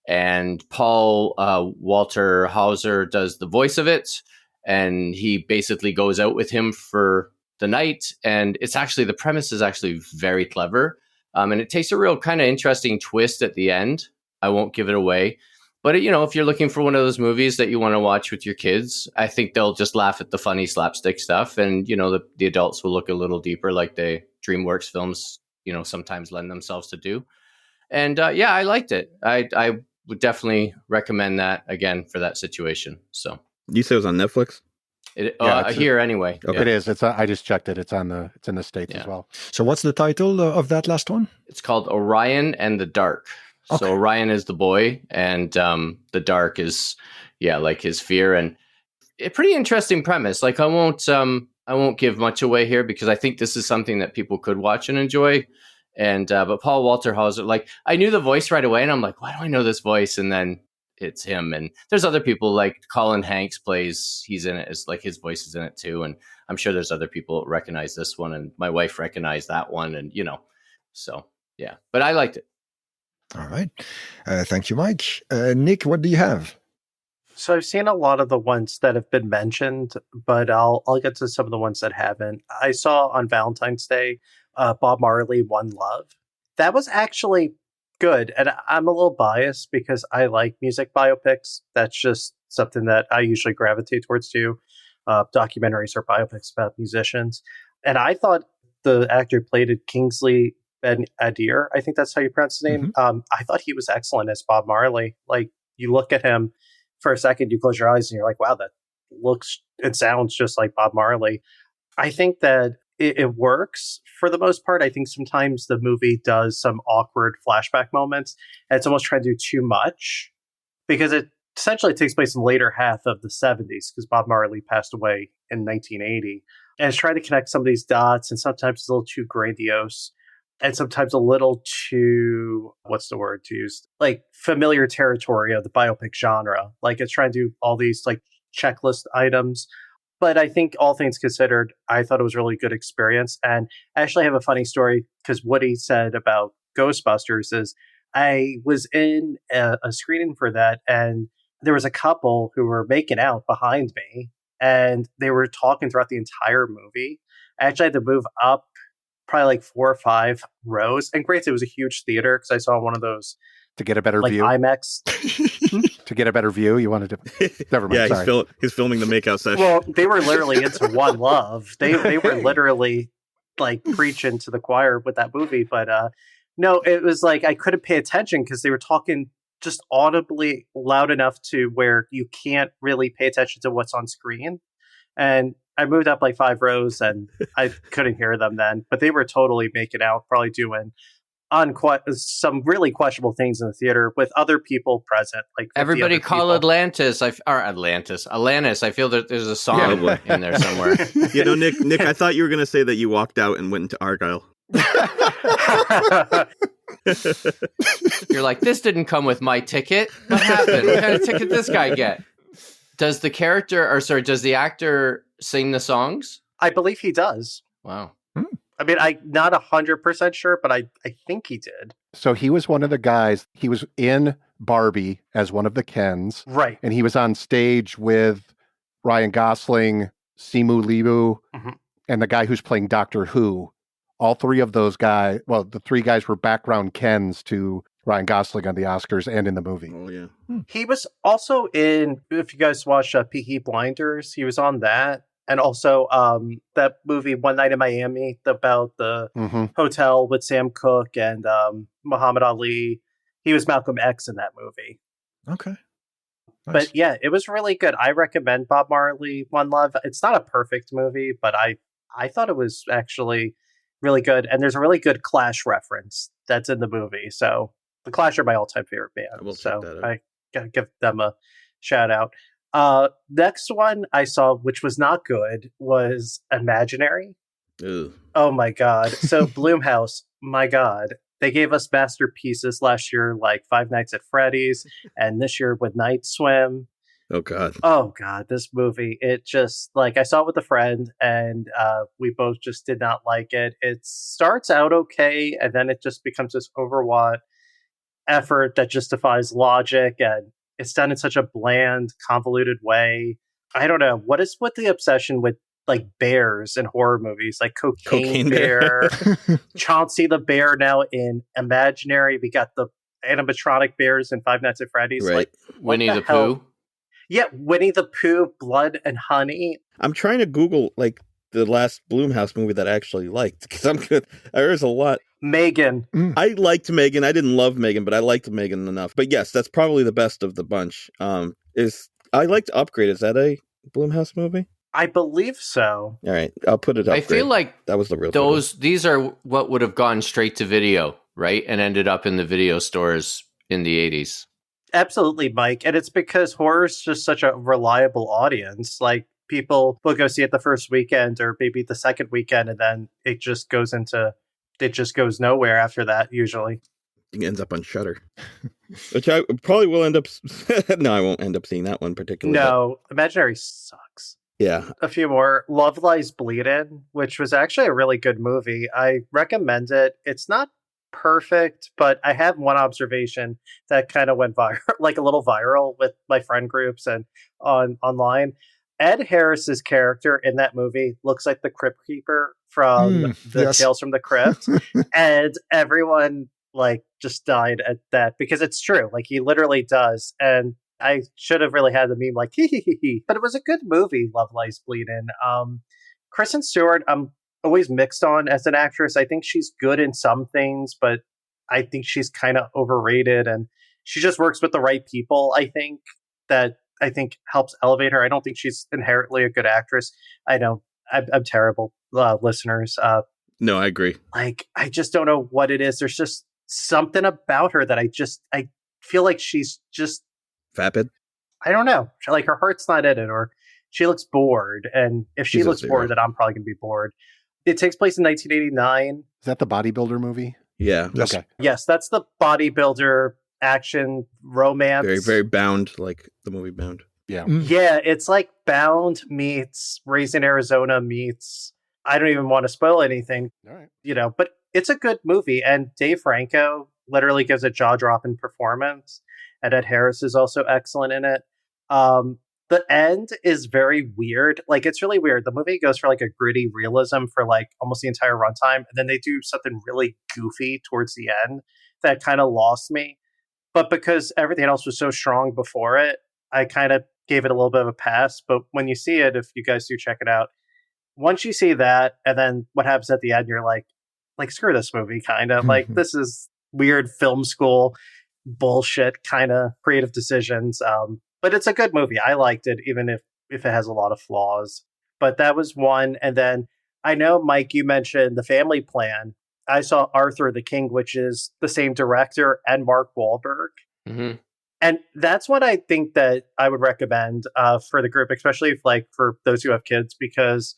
and Paul Walter Hauser does the voice of it, and he basically goes out with him for the night. And it's actually, the premise is actually very clever, and it takes a real kind of interesting twist at the end. I won't give it away, but if you're looking for one of those movies that you want to watch with your kids, I think they'll just laugh at the funny slapstick stuff, and the adults will look a little deeper, like the DreamWorks films sometimes lend themselves to do. And yeah, I liked it. I would definitely recommend that again for that situation. So You said it was on Netflix? Here anyway. Okay. Yeah. It is. I just checked it. It's in the States as well. So what's the title of that last one? It's called Orion and the Dark. Okay. So Orion is the boy, and the dark is, like his fear, and a pretty interesting premise. Like I won't give much away here because I think this is something that people could watch and enjoy. And but Paul Walter Hauser, like I knew the voice right away, and I'm like, why do I know this voice? And then it's him. And there's other people like Colin Hanks he's in it, as like his voice is in it too. And I'm sure there's other people that recognize this one, and my wife recognized that one, and so yeah. But I liked it. All right. Thank you, Mike. Nick, what do you have? So I've seen a lot of the ones that have been mentioned, but I'll get to some of the ones that haven't. I saw on Valentine's Day, Bob Marley, One Love. That was actually good, and I'm a little biased because I like music biopics. That's just something that I usually gravitate towards too, documentaries or biopics about musicians. And I thought the actor who played it, Kingsley Ben-Adir, I think that's how you pronounce his name. I thought he was excellent as Bob Marley. Like, you look at him for a second, you close your eyes and you're like, wow, that looks and sounds just like Bob Marley. I think that it works for the most part. I think sometimes the movie does some awkward flashback moments, and it's almost trying to do too much because it essentially takes place in the later half of the 70s because Bob Marley passed away in 1980. And it's trying to connect some of these dots, and sometimes it's a little too grandiose and sometimes a little too, what's the word to use? Like familiar territory of the biopic genre. Like it's trying to do all these like checklist items. But I think all things considered, I thought it was a really good experience. And I actually have a funny story because Woody said about Ghostbusters is I was in a screening for that, and there was a couple who were making out behind me, and they were talking throughout the entire movie. I actually had to move up probably like 4 or 5 rows. And granted, it was a huge theater because I saw one of those To get a better like view. IMAX. To get a better view, you wanted to. Never mind. Yeah, sorry. he's filming the makeout session. Well, they were literally into One Love. They were literally like preaching to the choir with that movie. But no, it was like I couldn't pay attention because they were talking just audibly loud enough to where you can't really pay attention to what's on screen. And I moved up like 5 rows and I couldn't hear them then. But they were totally making out, probably doing some really questionable things in the theater with other people present. Like Everybody call Atlantis. Atlantis. I feel that there's a song in there somewhere. Nick, I thought you were going to say that you walked out and went into Argyle. You're like, this didn't come with my ticket. What happened? What kind of ticket did this guy get? Does the actor sing the songs? I believe he does. Wow. I mean, I'm not 100% sure, but I think he did. So he was one of the guys. He was in Barbie as one of the Kens. Right. And he was on stage with Ryan Gosling, Simu Liu, and the guy who's playing Doctor Who. All 3 of those guys, well, the 3 guys were background Kens to Ryan Gosling on the Oscars and in the movie. Oh, yeah. He was also in, if you guys watch Peaky Blinders, he was on that. And also that movie, One Night in Miami, about the hotel with Sam Cooke and Muhammad Ali. He was Malcolm X in that movie. Okay. Nice. But yeah, it was really good. I recommend Bob Marley, One Love. It's not a perfect movie, but I thought it was actually really good. And there's a really good Clash reference that's in the movie. So the Clash are my all-time favorite band. So I gotta give them a shout out. Next one I saw, which was not good, was Imaginary. Ew. Oh my God. So Blumhouse, my God. They gave us masterpieces last year, like Five Nights at Freddy's, and this year with Night Swim. Oh God. Oh God, this movie, it just, like, I saw it with a friend, and we both just did not like it. It starts out okay, and then it just becomes this overwrought effort that just defies logic, and it's done in such a bland, convoluted way. I don't know. What is with the obsession with like bears in horror movies, like Cocaine Bear, Chauncey the Bear now in Imaginary. We got the animatronic bears in Five Nights at Freddy's. Right. Like, Winnie the hell? Pooh. Yeah, Winnie the Pooh, Blood and Honey. I'm trying to Google like the last Blumhouse movie that I actually liked because I'm good. There's a lot. Megan. I liked Megan. I didn't love Megan, but I liked Megan enough. But yes, that's probably the best of the bunch. I liked Upgrade. Is that a Blumhouse movie? I believe so. All right, I'll put it up. I feel like that was the real these are what would have gone straight to video, right? And ended up in the video stores in the 80s. Absolutely, Mike. And it's because horror is just such a reliable audience. Like, people will go see it the first weekend or maybe the second weekend, and then it just goes nowhere after that, usually. It ends up on Shudder, which I probably will end up. No, I won't end up seeing that one particularly. No, Imaginary sucks. Yeah. A few more. Love Lies Bleeding, which was actually a really good movie. I recommend it. It's not perfect, but I have one observation that kind of went viral, like a little viral with my friend groups and online. Ed Harris's character in that movie looks like the Crypt Keeper from Tales from the Crypt, and everyone like just died at that because it's true. Like, he literally does, and I should have really had the meme like hee hee hee hee. But it was a good movie, Love Lies Bleeding. Kristen Stewart, I'm always mixed on as an actress. I think she's good in some things, but I think she's kind of overrated, and she just works with the right people. I think helps elevate her. I don't think she's inherently a good actress. I know I'm terrible, listeners. No, I agree. Like, I just don't know what it is. There's just something about her that I feel like she's just vapid. I don't know. Like, her heart's not in it, or she looks bored. And if she looks bored, then I'm probably going to be bored. It takes place in 1989. Is that the bodybuilder movie? Yeah. Yes. Okay. Yes, that's the bodybuilder action romance. Very, very Bound, like the movie Bound. Yeah. Yeah, it's like Bound meets Raising Arizona meets. I don't even want to spoil anything. All right. But it's a good movie. And Dave Franco literally gives a jaw-dropping performance. And Ed Harris is also excellent in it. The end is very weird. Like, it's really weird. The movie goes for like a gritty realism for like almost the entire runtime. And then they do something really goofy towards the end that kind of lost me. But because everything else was so strong before it, I kind of gave it a little bit of a pass. But when you see it, if you guys do check it out, once you see that, and then what happens at the end, you're like screw this movie, kind of. Like, this is weird film school bullshit kind of creative decisions. But it's a good movie. I liked it, even if it has a lot of flaws. But that was one. And then I know, Mike, you mentioned The Family Plan. I saw Arthur the King, which is the same director and Mark Wahlberg. Mm-hmm. And that's what I think that I would recommend for the group, especially for those who have kids, because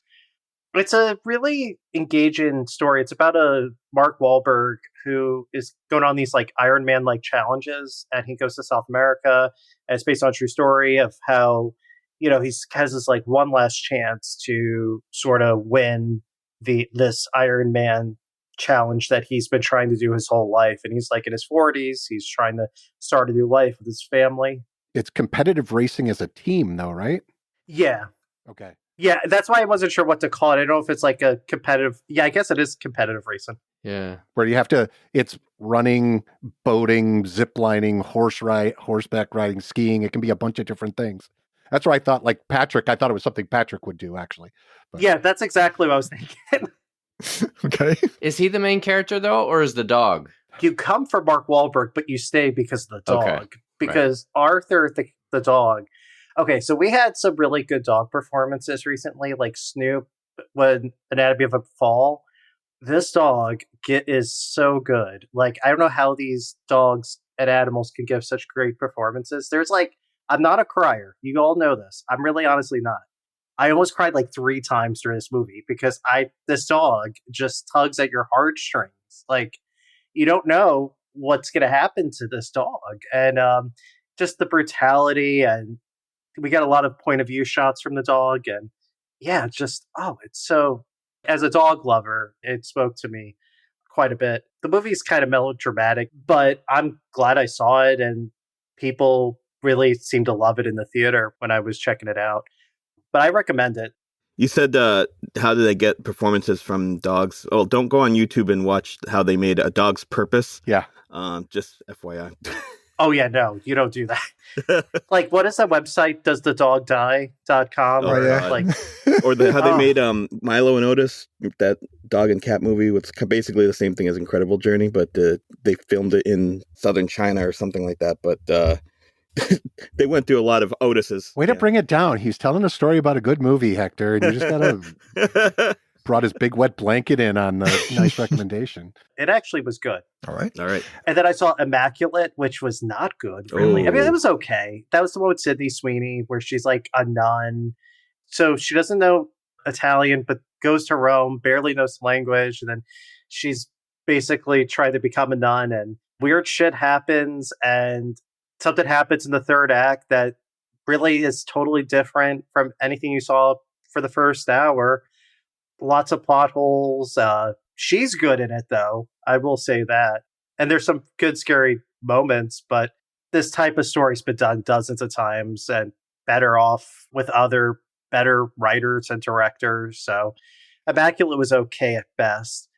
it's a really engaging story. It's about a Mark Wahlberg who is going on these like Iron Man like challenges, and he goes to South America. And it's based on a true story of how, he has this like one last chance to sort of win this Iron Man challenge that he's been trying to do his whole life. And he's like in his 40s. He's trying to start a new life with his family. It's competitive racing as a team, though, right? Yeah. Okay. Yeah, that's why I wasn't sure what to call it. I don't know if it's like a competitive. Yeah, I guess it is competitive racing. Yeah. Where you have to, it's running, boating, ziplining, horseback riding, skiing. It can be a bunch of different things. That's where I thought, like Patrick, I thought it was something Patrick would do, actually. But. Yeah, that's exactly what I was thinking. Okay. Is he the main character, though, or is the dog? You come for Mark Wahlberg, but you stay because of the dog. Okay. Because Arthur, the dog. Okay, so we had some really good dog performances recently, like Snoop when Anatomy of a Fall. This dog is so good. Like, I don't know how these dogs and animals can give such great performances. I'm not a crier. You all know this. I'm really honestly not. I almost cried like 3 times during this movie because this dog just tugs at your heartstrings. Like, you don't know what's going to happen to this dog. And just the brutality, and we got a lot of point of view shots from the dog. And yeah, it's so, as a dog lover, it spoke to me quite a bit. The movie's kind of melodramatic, but I'm glad I saw it, and people really seemed to love it in the theater when I was checking it out. But I recommend it. You said, how do they get performances from dogs? Oh, don't go on YouTube and watch how they made A Dog's Purpose. Yeah. Just FYI. Oh, yeah, no, you don't do that. Like, what is that website, doesthedogdie.com? Oh, or, yeah. like, Or how they made Milo and Otis, that dog and cat movie, was basically the same thing as Incredible Journey, but they filmed it in southern China or something like that. But they went through a lot of Otis's. Way to bring it down. He's telling a story about a good movie, Hector, and you just gotta brought his big wet blanket in on the nice recommendation. it actually was good. All right. And then I saw Immaculate, which was not good, really. I mean, Oh. it was okay. That was the one with Sydney Sweeney, where she's like a nun. So she doesn't know Italian, but goes to Rome, barely knows the language. And then she's basically trying to become a nun, and weird shit happens. And something happens in the third act that really is totally different from anything you saw for the first hour. Lots of plot holes. She's good in it, though. I will say that. And there's some good, scary moments, but this type of story's been done dozens of times and better off with other better writers and directors. So Immaculate was okay at best.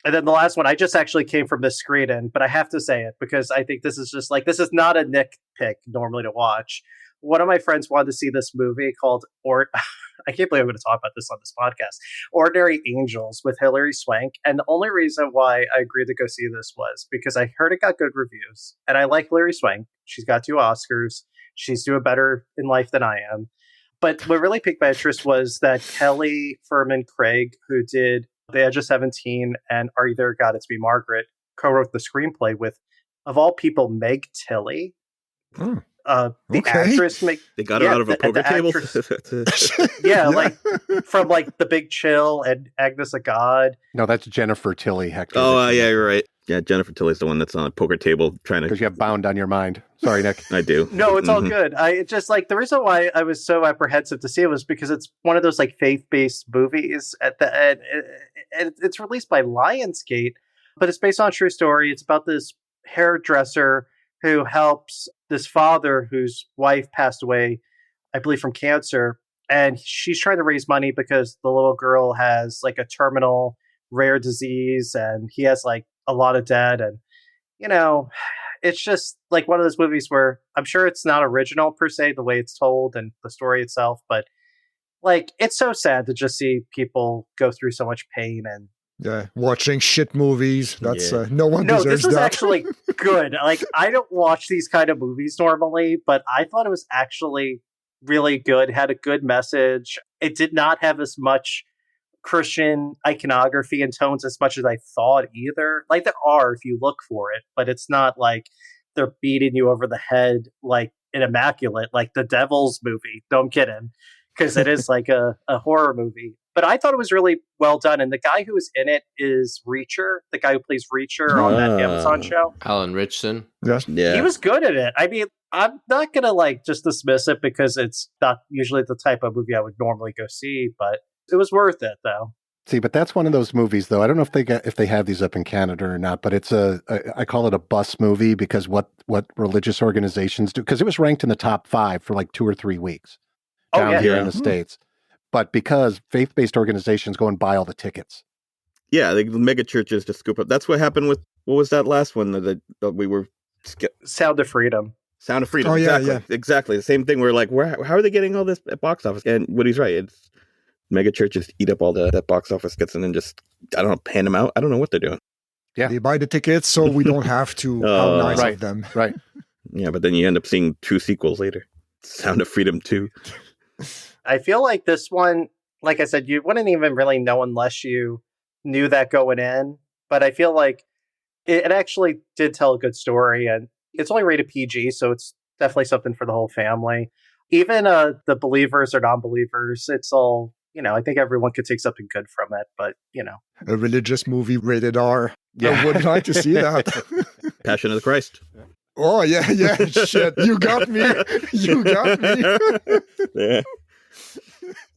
And then the last one, I just actually came from this screening, but I have to say it because I think this is just like, this is not a Nick pick normally to watch. One of my friends wanted to see this movie called, I can't believe I'm going to talk about this on this podcast, Ordinary Angels with Hilary Swank. And the only reason why I agreed to go see this was because I heard it got good reviews. And I like Hilary Swank. She's got 2 Oscars. She's doing better in life than I am. But what really piqued my interest was that Kelly Furman Craig, who did The Edge of 17 and Are You There, God, It's Me, Margaret, co-wrote the screenplay with, of all people, Meg Tilly. The actress they got her out of a poker table. Yeah, like from like The Big Chill and Agnes of God. No, that's Jennifer Tilly, Hector. Oh, yeah, you're right. Yeah, Jennifer Tilly's the one that's on a poker table trying to. Because you have Bound on your mind. Sorry, Nick. I do. No, it's all good. I just like the reason why I was so apprehensive to see it was because it's one of those like faith-based movies at the end. It's released by Lionsgate, but it's based on a true story. It's about this hairdresser who helps this father whose wife passed away, I believe, from cancer. And she's trying to raise money because the little girl has like a terminal rare disease and he has like a lot of debt. And, you know, it's just like one of those movies where I'm sure it's not original per se, the way it's told and the story itself, but like, it's so sad to just see people go through so much pain and watching shit movies. That's no one deserves that. No, this was actually good. Like, I don't watch these kind of movies normally, but I thought it was actually really good. It had a good message. It did not have as much Christian iconography and tones as much as I thought either. Like, there are if you look for it, but it's not like they're beating you over the head like in Immaculate, like the Devil's movie. No, I'm kidding. Because it is like a horror movie. But I thought it was really well done. And the guy who was in it is Reacher, the guy who plays Reacher on that Amazon show. Alan Richson. Yes. Yeah. He was good at it. I mean, I'm not going to like just dismiss it because it's not usually the type of movie I would normally go see, but it was worth it though. See, but that's one of those movies, though. I don't know if they have these up in Canada or not, but it's I call it a bus movie because what religious organizations do, because it was ranked in the top 5 for like 2 or 3 weeks down here in the States. But because faith-based organizations go and buy all the tickets. Yeah, the mega churches to scoop up. That's what happened with, what was that last one that we were... Sound of Freedom. Sound of Freedom. Oh, yeah, exactly. yeah. Exactly. The same thing. We're like, how are they getting all this at box office? And Woody's right. It's mega churches eat up all that box office gets and then just, I don't know, pan them out. I don't know what they're doing. Yeah. They buy the tickets so we don't have to. How nice right, of them. Right. Yeah, but then you end up seeing 2 sequels later. Sound of Freedom 2. I feel like this one, like I said, you wouldn't even really know unless you knew that going in. But I feel like it actually did tell a good story. And it's only rated PG, so it's definitely something for the whole family. Even the believers or non-believers, it's all, I think everyone could take something good from it. But, A religious movie rated R. Yeah. I would like to see that. Passion of the Christ. Oh, yeah. Shit. You got me. Yeah.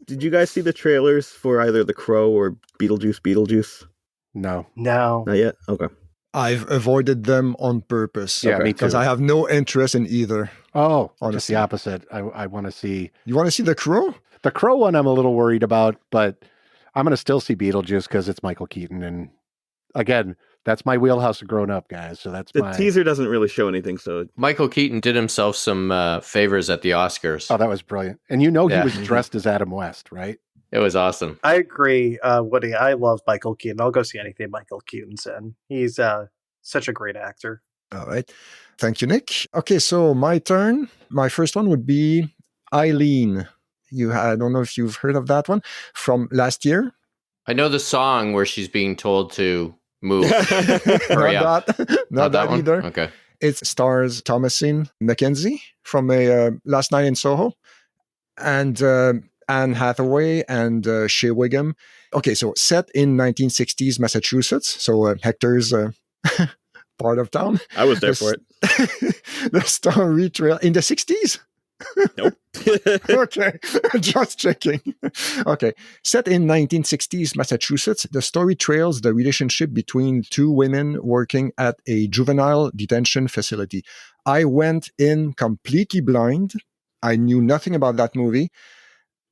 Did you guys see the trailers for either The Crow or Beetlejuice? No. No. Not yet. Okay. I've avoided them on purpose. Yeah, Okay. me too. Because I have no interest in either. Oh, just honestly. the opposite. I want to see You want to see The Crow? the Crow one. I'm a little worried about, but I'm going to still see Beetlejuice because it's Michael Keaton, and again, that's my wheelhouse of grown up, guys. So that's The teaser doesn't really show anything, so Michael Keaton did himself some favors at the Oscars. Oh, that was brilliant. And you know he Yeah. was dressed as Adam West, right? It was awesome. I agree, Woody. I love Michael Keaton. I'll go see anything Michael Keaton's in. He's such a great actor. All right. Thank you, Nick. Okay, so my turn. My first one would be Eileen. I don't know if you've heard of that one from last year. I know the song where she's being told to move. Hurry Not up. that, not that one? either. Okay. It stars Thomasine McKenzie from Last Night in Soho and Anne Hathaway and Shea Wiggum. Okay, so set in 1960s Massachusetts. So Hector's part of town. I was there for it. The story trail in the 60s? Nope. Okay, just checking. Okay, set in 1960s Massachusetts, the story trails the relationship between two women working at a juvenile detention facility. I went in completely blind. I knew nothing about that movie.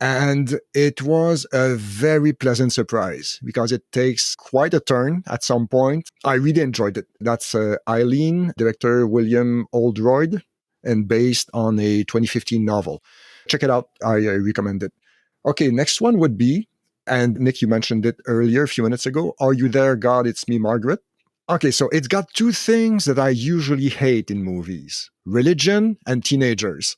And it was a very pleasant surprise because it takes quite a turn at some point. I really enjoyed it. That's Eileen, director William Oldroyd, and based on a 2015 novel. Check it out. I recommend it. Okay, next one would be, and Nick, you mentioned it earlier a few minutes ago, Are You There, God? It's Me, Margaret. Okay, so it's got two things that I usually hate in movies: religion and teenagers.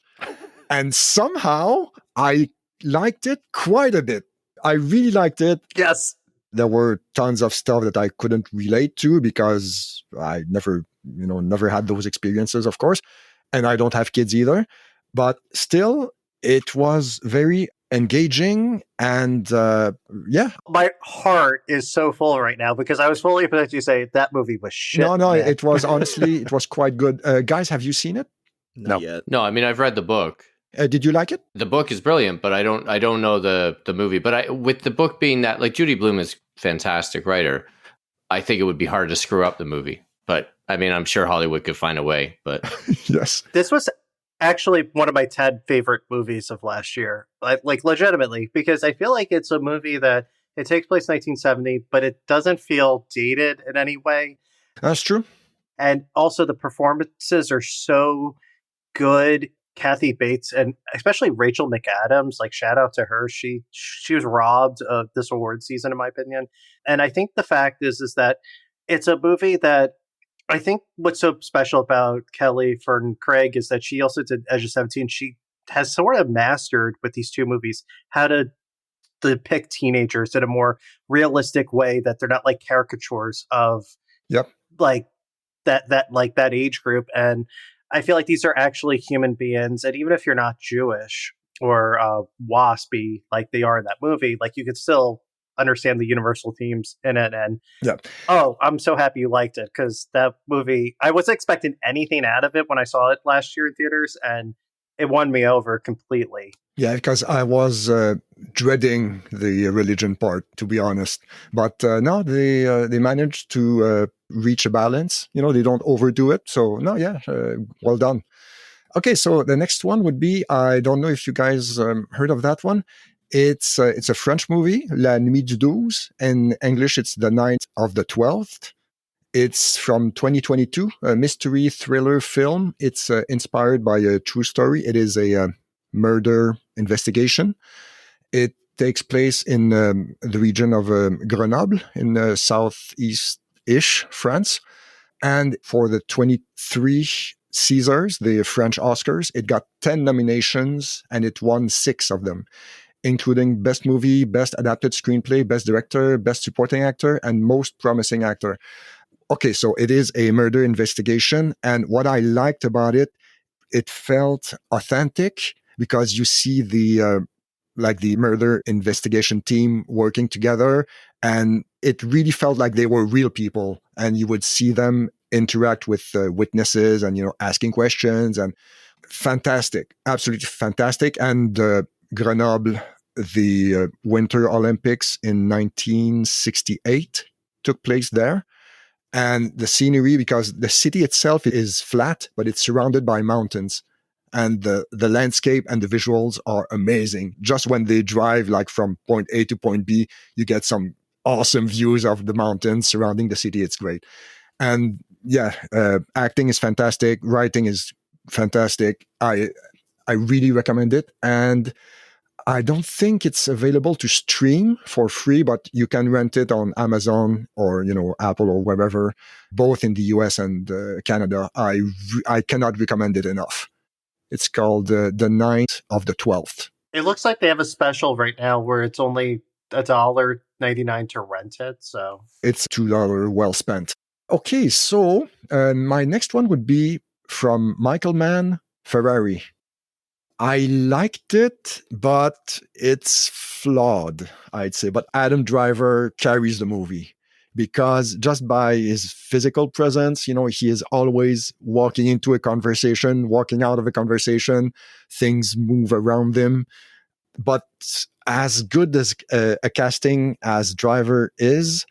And somehow I liked it quite a bit. I really liked it. Yes. There were tons of stuff that I couldn't relate to because I never had those experiences, of course. And I don't have kids either. But still, it was very engaging and yeah. My heart is so full right now because I was fully expecting you to say that movie was shit. No, man. it was honestly, it was quite good. Guys, have you seen it? Not yet. No, I mean I've read the book. Did you like it? The book is brilliant, but I don't know the movie. But with the book being that, like, Judy Blume is a fantastic writer, I think it would be hard to screw up the movie. But I mean, I'm sure Hollywood could find a way. But Yes. This was actually one of my 10 favorite movies of last year. Like legitimately, because I feel like it's a movie that it takes place in 1970, but it doesn't feel dated in any way. That's true. And also the performances are so good. Kathy Bates and especially Rachel McAdams, like shout out to her. She was robbed of this award season, in my opinion. And I think the fact is that it's a movie that I think what's so special about Kelly Fern Craig is that she also did Edge of 17. She has sort of mastered with these two movies how to depict teenagers in a more realistic way, that they're not like caricatures of Yep. like that age group. And I feel like these are actually human beings. And even if you're not Jewish or waspy like they are in that movie, like you could still understand the universal themes in it. And Yeah. oh, I'm so happy you liked it, because that movie, I wasn't expecting anything out of it when I saw it last year in theaters, and it won me over completely. Yeah, because I was dreading the religion part, to be honest. But no, they managed to reach a balance. You know, they don't overdo it. So no, yeah, well done. Okay, so the next one would be, I don't know if you guys heard of that one. It's a French movie, La Nuit du 12. In English, it's The Night of the 12th. It's from 2022, a mystery thriller film. It's inspired by a true story. It is a murder investigation. It takes place in the region of Grenoble in southeast-ish France. And for the 23 Caesars, the French Oscars, it got 10 nominations and it won 6 of them, including Best Movie, Best Adapted Screenplay, Best Director, Best Supporting Actor, and Most Promising Actor. Okay, so it is a murder investigation. And what I liked about it, it felt authentic because you see the murder investigation team working together, and it really felt like they were real people, and you would see them interact with witnesses and, you know, asking questions. And fantastic, absolutely fantastic. And Grenoble, the Winter Olympics in 1968 took place there. And the scenery, because the city itself is flat, but it's surrounded by mountains. And the landscape and the visuals are amazing. Just when they drive like from point A to point B, you get some awesome views of the mountains surrounding the city. It's great. And yeah, acting is fantastic. Writing is fantastic. I really recommend it. And I don't think it's available to stream for free, but you can rent it on Amazon or, Apple or wherever, both in the US and Canada. I cannot recommend it enough. It's called The Night of the 12th. It looks like they have a special right now where it's only $1.99 to rent it. So it's $2 well spent. Okay, so my next one would be from Michael Mann, Ferrari. I liked it, but it's flawed, I'd say. But Adam Driver carries the movie because just by his physical presence, he is always walking into a conversation, walking out of a conversation, things move around him. But as good as a casting as Driver is,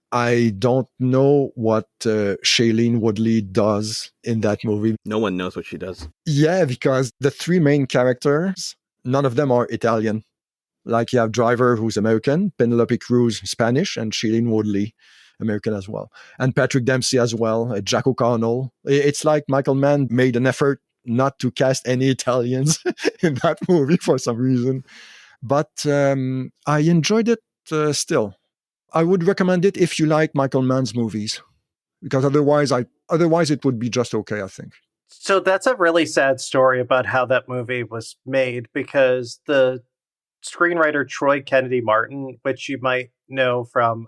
I don't know what Shailene Woodley does in that movie. No one knows what she does. Yeah, because the three main characters, none of them are Italian. Like you have Driver, who's American, Penelope Cruz, Spanish, and Shailene Woodley, American as well. And Patrick Dempsey as well, Jack O'Connell. It's like Michael Mann made an effort not to cast any Italians in that movie for some reason. But I enjoyed it still. I would recommend it if you like Michael Mann's movies, because otherwise it would be just okay, I think. So that's a really sad story about how that movie was made, because the screenwriter Troy Kennedy Martin, which you might know from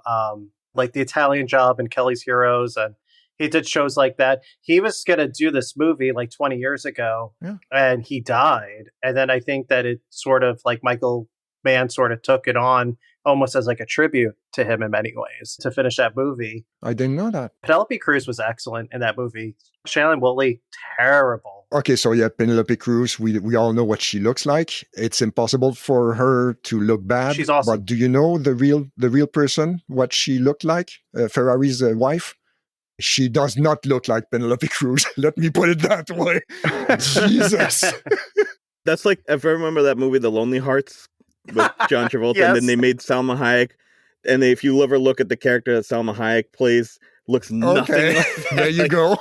like The Italian Job and Kelly's Heroes, and he did shows like that. He was going to do this movie like 20 years ago, and he died. And then I think that it sort of like Michael Mann sort of took it on almost as like a tribute to him in many ways to finish that movie. I didn't know that. Penelope Cruz was excellent in that movie. Shailene Woodley, terrible. Okay, so yeah, Penelope Cruz, we all know what she looks like. It's impossible for her to look bad. She's awesome. But do you know the real person, what she looked like? Ferrari's wife? She does not look like Penelope Cruz. Let me put it that way. Jesus. That's like, if I remember that movie, The Lonely Hearts, with John Travolta, Yes. and then they made Salma Hayek. And if you ever look at the character that Salma Hayek plays, looks nothing Okay, like that. there you go.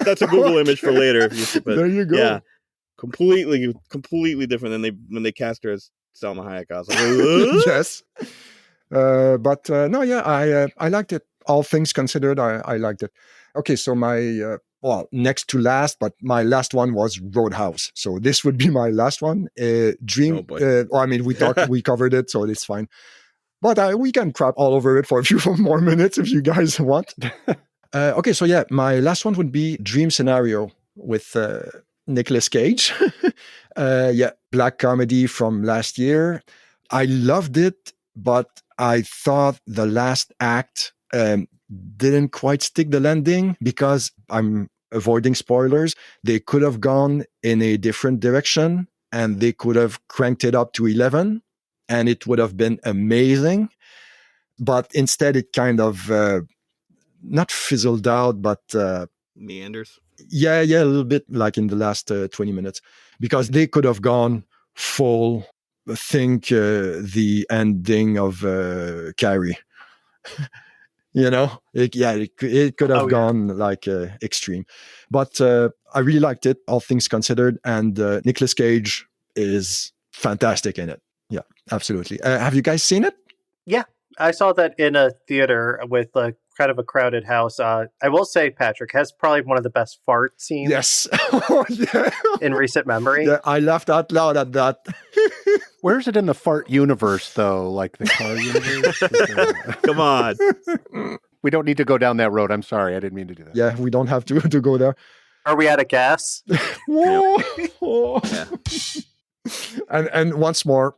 That's a Google image for later. But there you go. Yeah, completely different than when they cast her as Salma Hayek. I was like, Yes. But no, yeah, I liked it. All things considered, I liked it. Okay, so my next to last, but my last one was Roadhouse. So this would be my last one. Dream. We covered it, so it's fine. But we can crap all over it for a few more minutes if you guys want. Okay, so yeah, my last one would be Dream Scenario with Nicolas Cage. Black comedy from last year. I loved it, but I thought the last act didn't quite stick the landing, because I'm avoiding spoilers. They could have gone in a different direction and they could have cranked it up to 11 and it would have been amazing. But instead it kind of not fizzled out, but meanders. Yeah, a little bit like in the last 20 minutes, because they could have gone full, I think, the ending of Carrie. It could have gone like extreme. But I really liked it, all things considered. And Nicolas Cage is fantastic in it. Yeah, absolutely. Have you guys seen it? Yeah, I saw that in a theater with kind of a crowded house. I will say, Patrick has probably one of the best fart scenes. Yes. In recent memory. Yeah, I laughed out loud at that. Where is it in the fart universe, though? Like the car universe? Come on. We don't need to go down that road. I'm sorry. I didn't mean to do that. Yeah, we don't have to go there. Are we out of gas? Whoa. Yeah. And once more.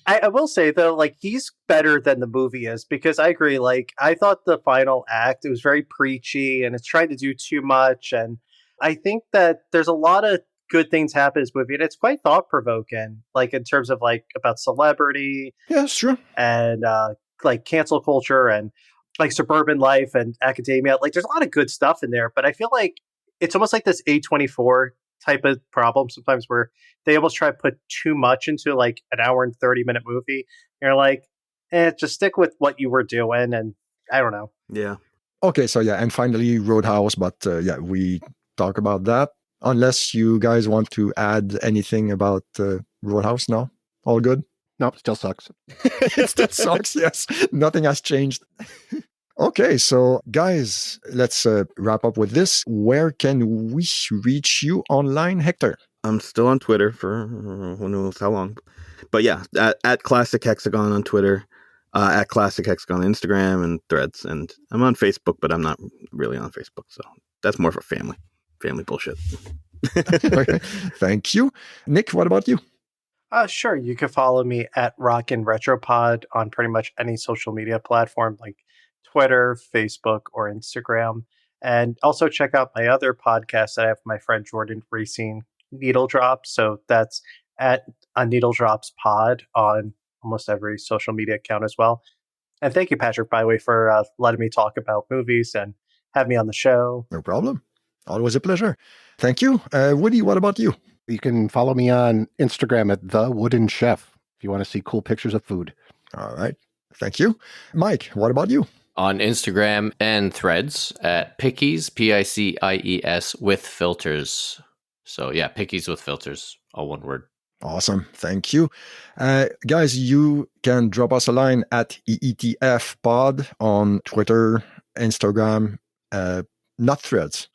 I will say, though, like, he's better than the movie is, because I agree. Like, I thought the final act, it was very preachy and it's trying to do too much. And I think that there's a lot of good things happen in this movie, and it's quite thought provoking, like in terms of like about celebrity. Yeah, it's true. And like cancel culture and like suburban life and academia. Like there's a lot of good stuff in there, but I feel like it's almost like this A24 type of problem sometimes where they almost try to put too much into like an hour and 30-minute movie. You're like, just stick with what you were doing. And I don't know. Yeah. Okay, so yeah, and finally Roadhouse, but yeah, we talk about that. Unless you guys want to add anything about Roadhouse, no? All good? Nope, still sucks. It still sucks, yes. Nothing has changed. Okay, so guys, let's wrap up with this. Where can we reach you online, Hector? I'm still on Twitter for who knows how long. But yeah, at Classic Hexagon on Twitter, at Classic Hexagon on Instagram and Threads. And I'm on Facebook, but I'm not really on Facebook. So that's more for family bullshit. Okay, thank you. Nick, what about you? Sure. You can follow me at Rockin' Retropod on pretty much any social media platform like Twitter, Facebook, or Instagram. And also check out my other podcast that I have with my friend Jordan Racine, Needle Drops. So that's at a Needle Drops Pod on almost every social media account as well. And thank you, Patrick, by the way, for letting me talk about movies and have me on the show. No problem. Always a pleasure. Thank you. Woody, what about you? You can follow me on Instagram at The Wooden Chef if you want to see cool pictures of food. All right. Thank you. Mike, what about you? On Instagram and Threads at Pickies, Picies with filters. So yeah, Pickies with filters, all one word. Awesome. Thank you. Guys, you can drop us a line at EETF Pod on Twitter, Instagram, not Threads.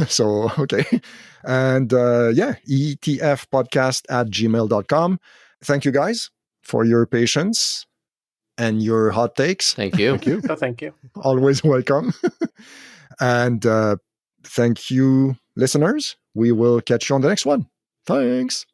So, okay. And yeah, etfpodcast@gmail.com. Thank you guys for your patience and your hot takes. Thank you. Thank you. So thank you. Always welcome. And thank you, listeners. We will catch you on the next one. Thanks.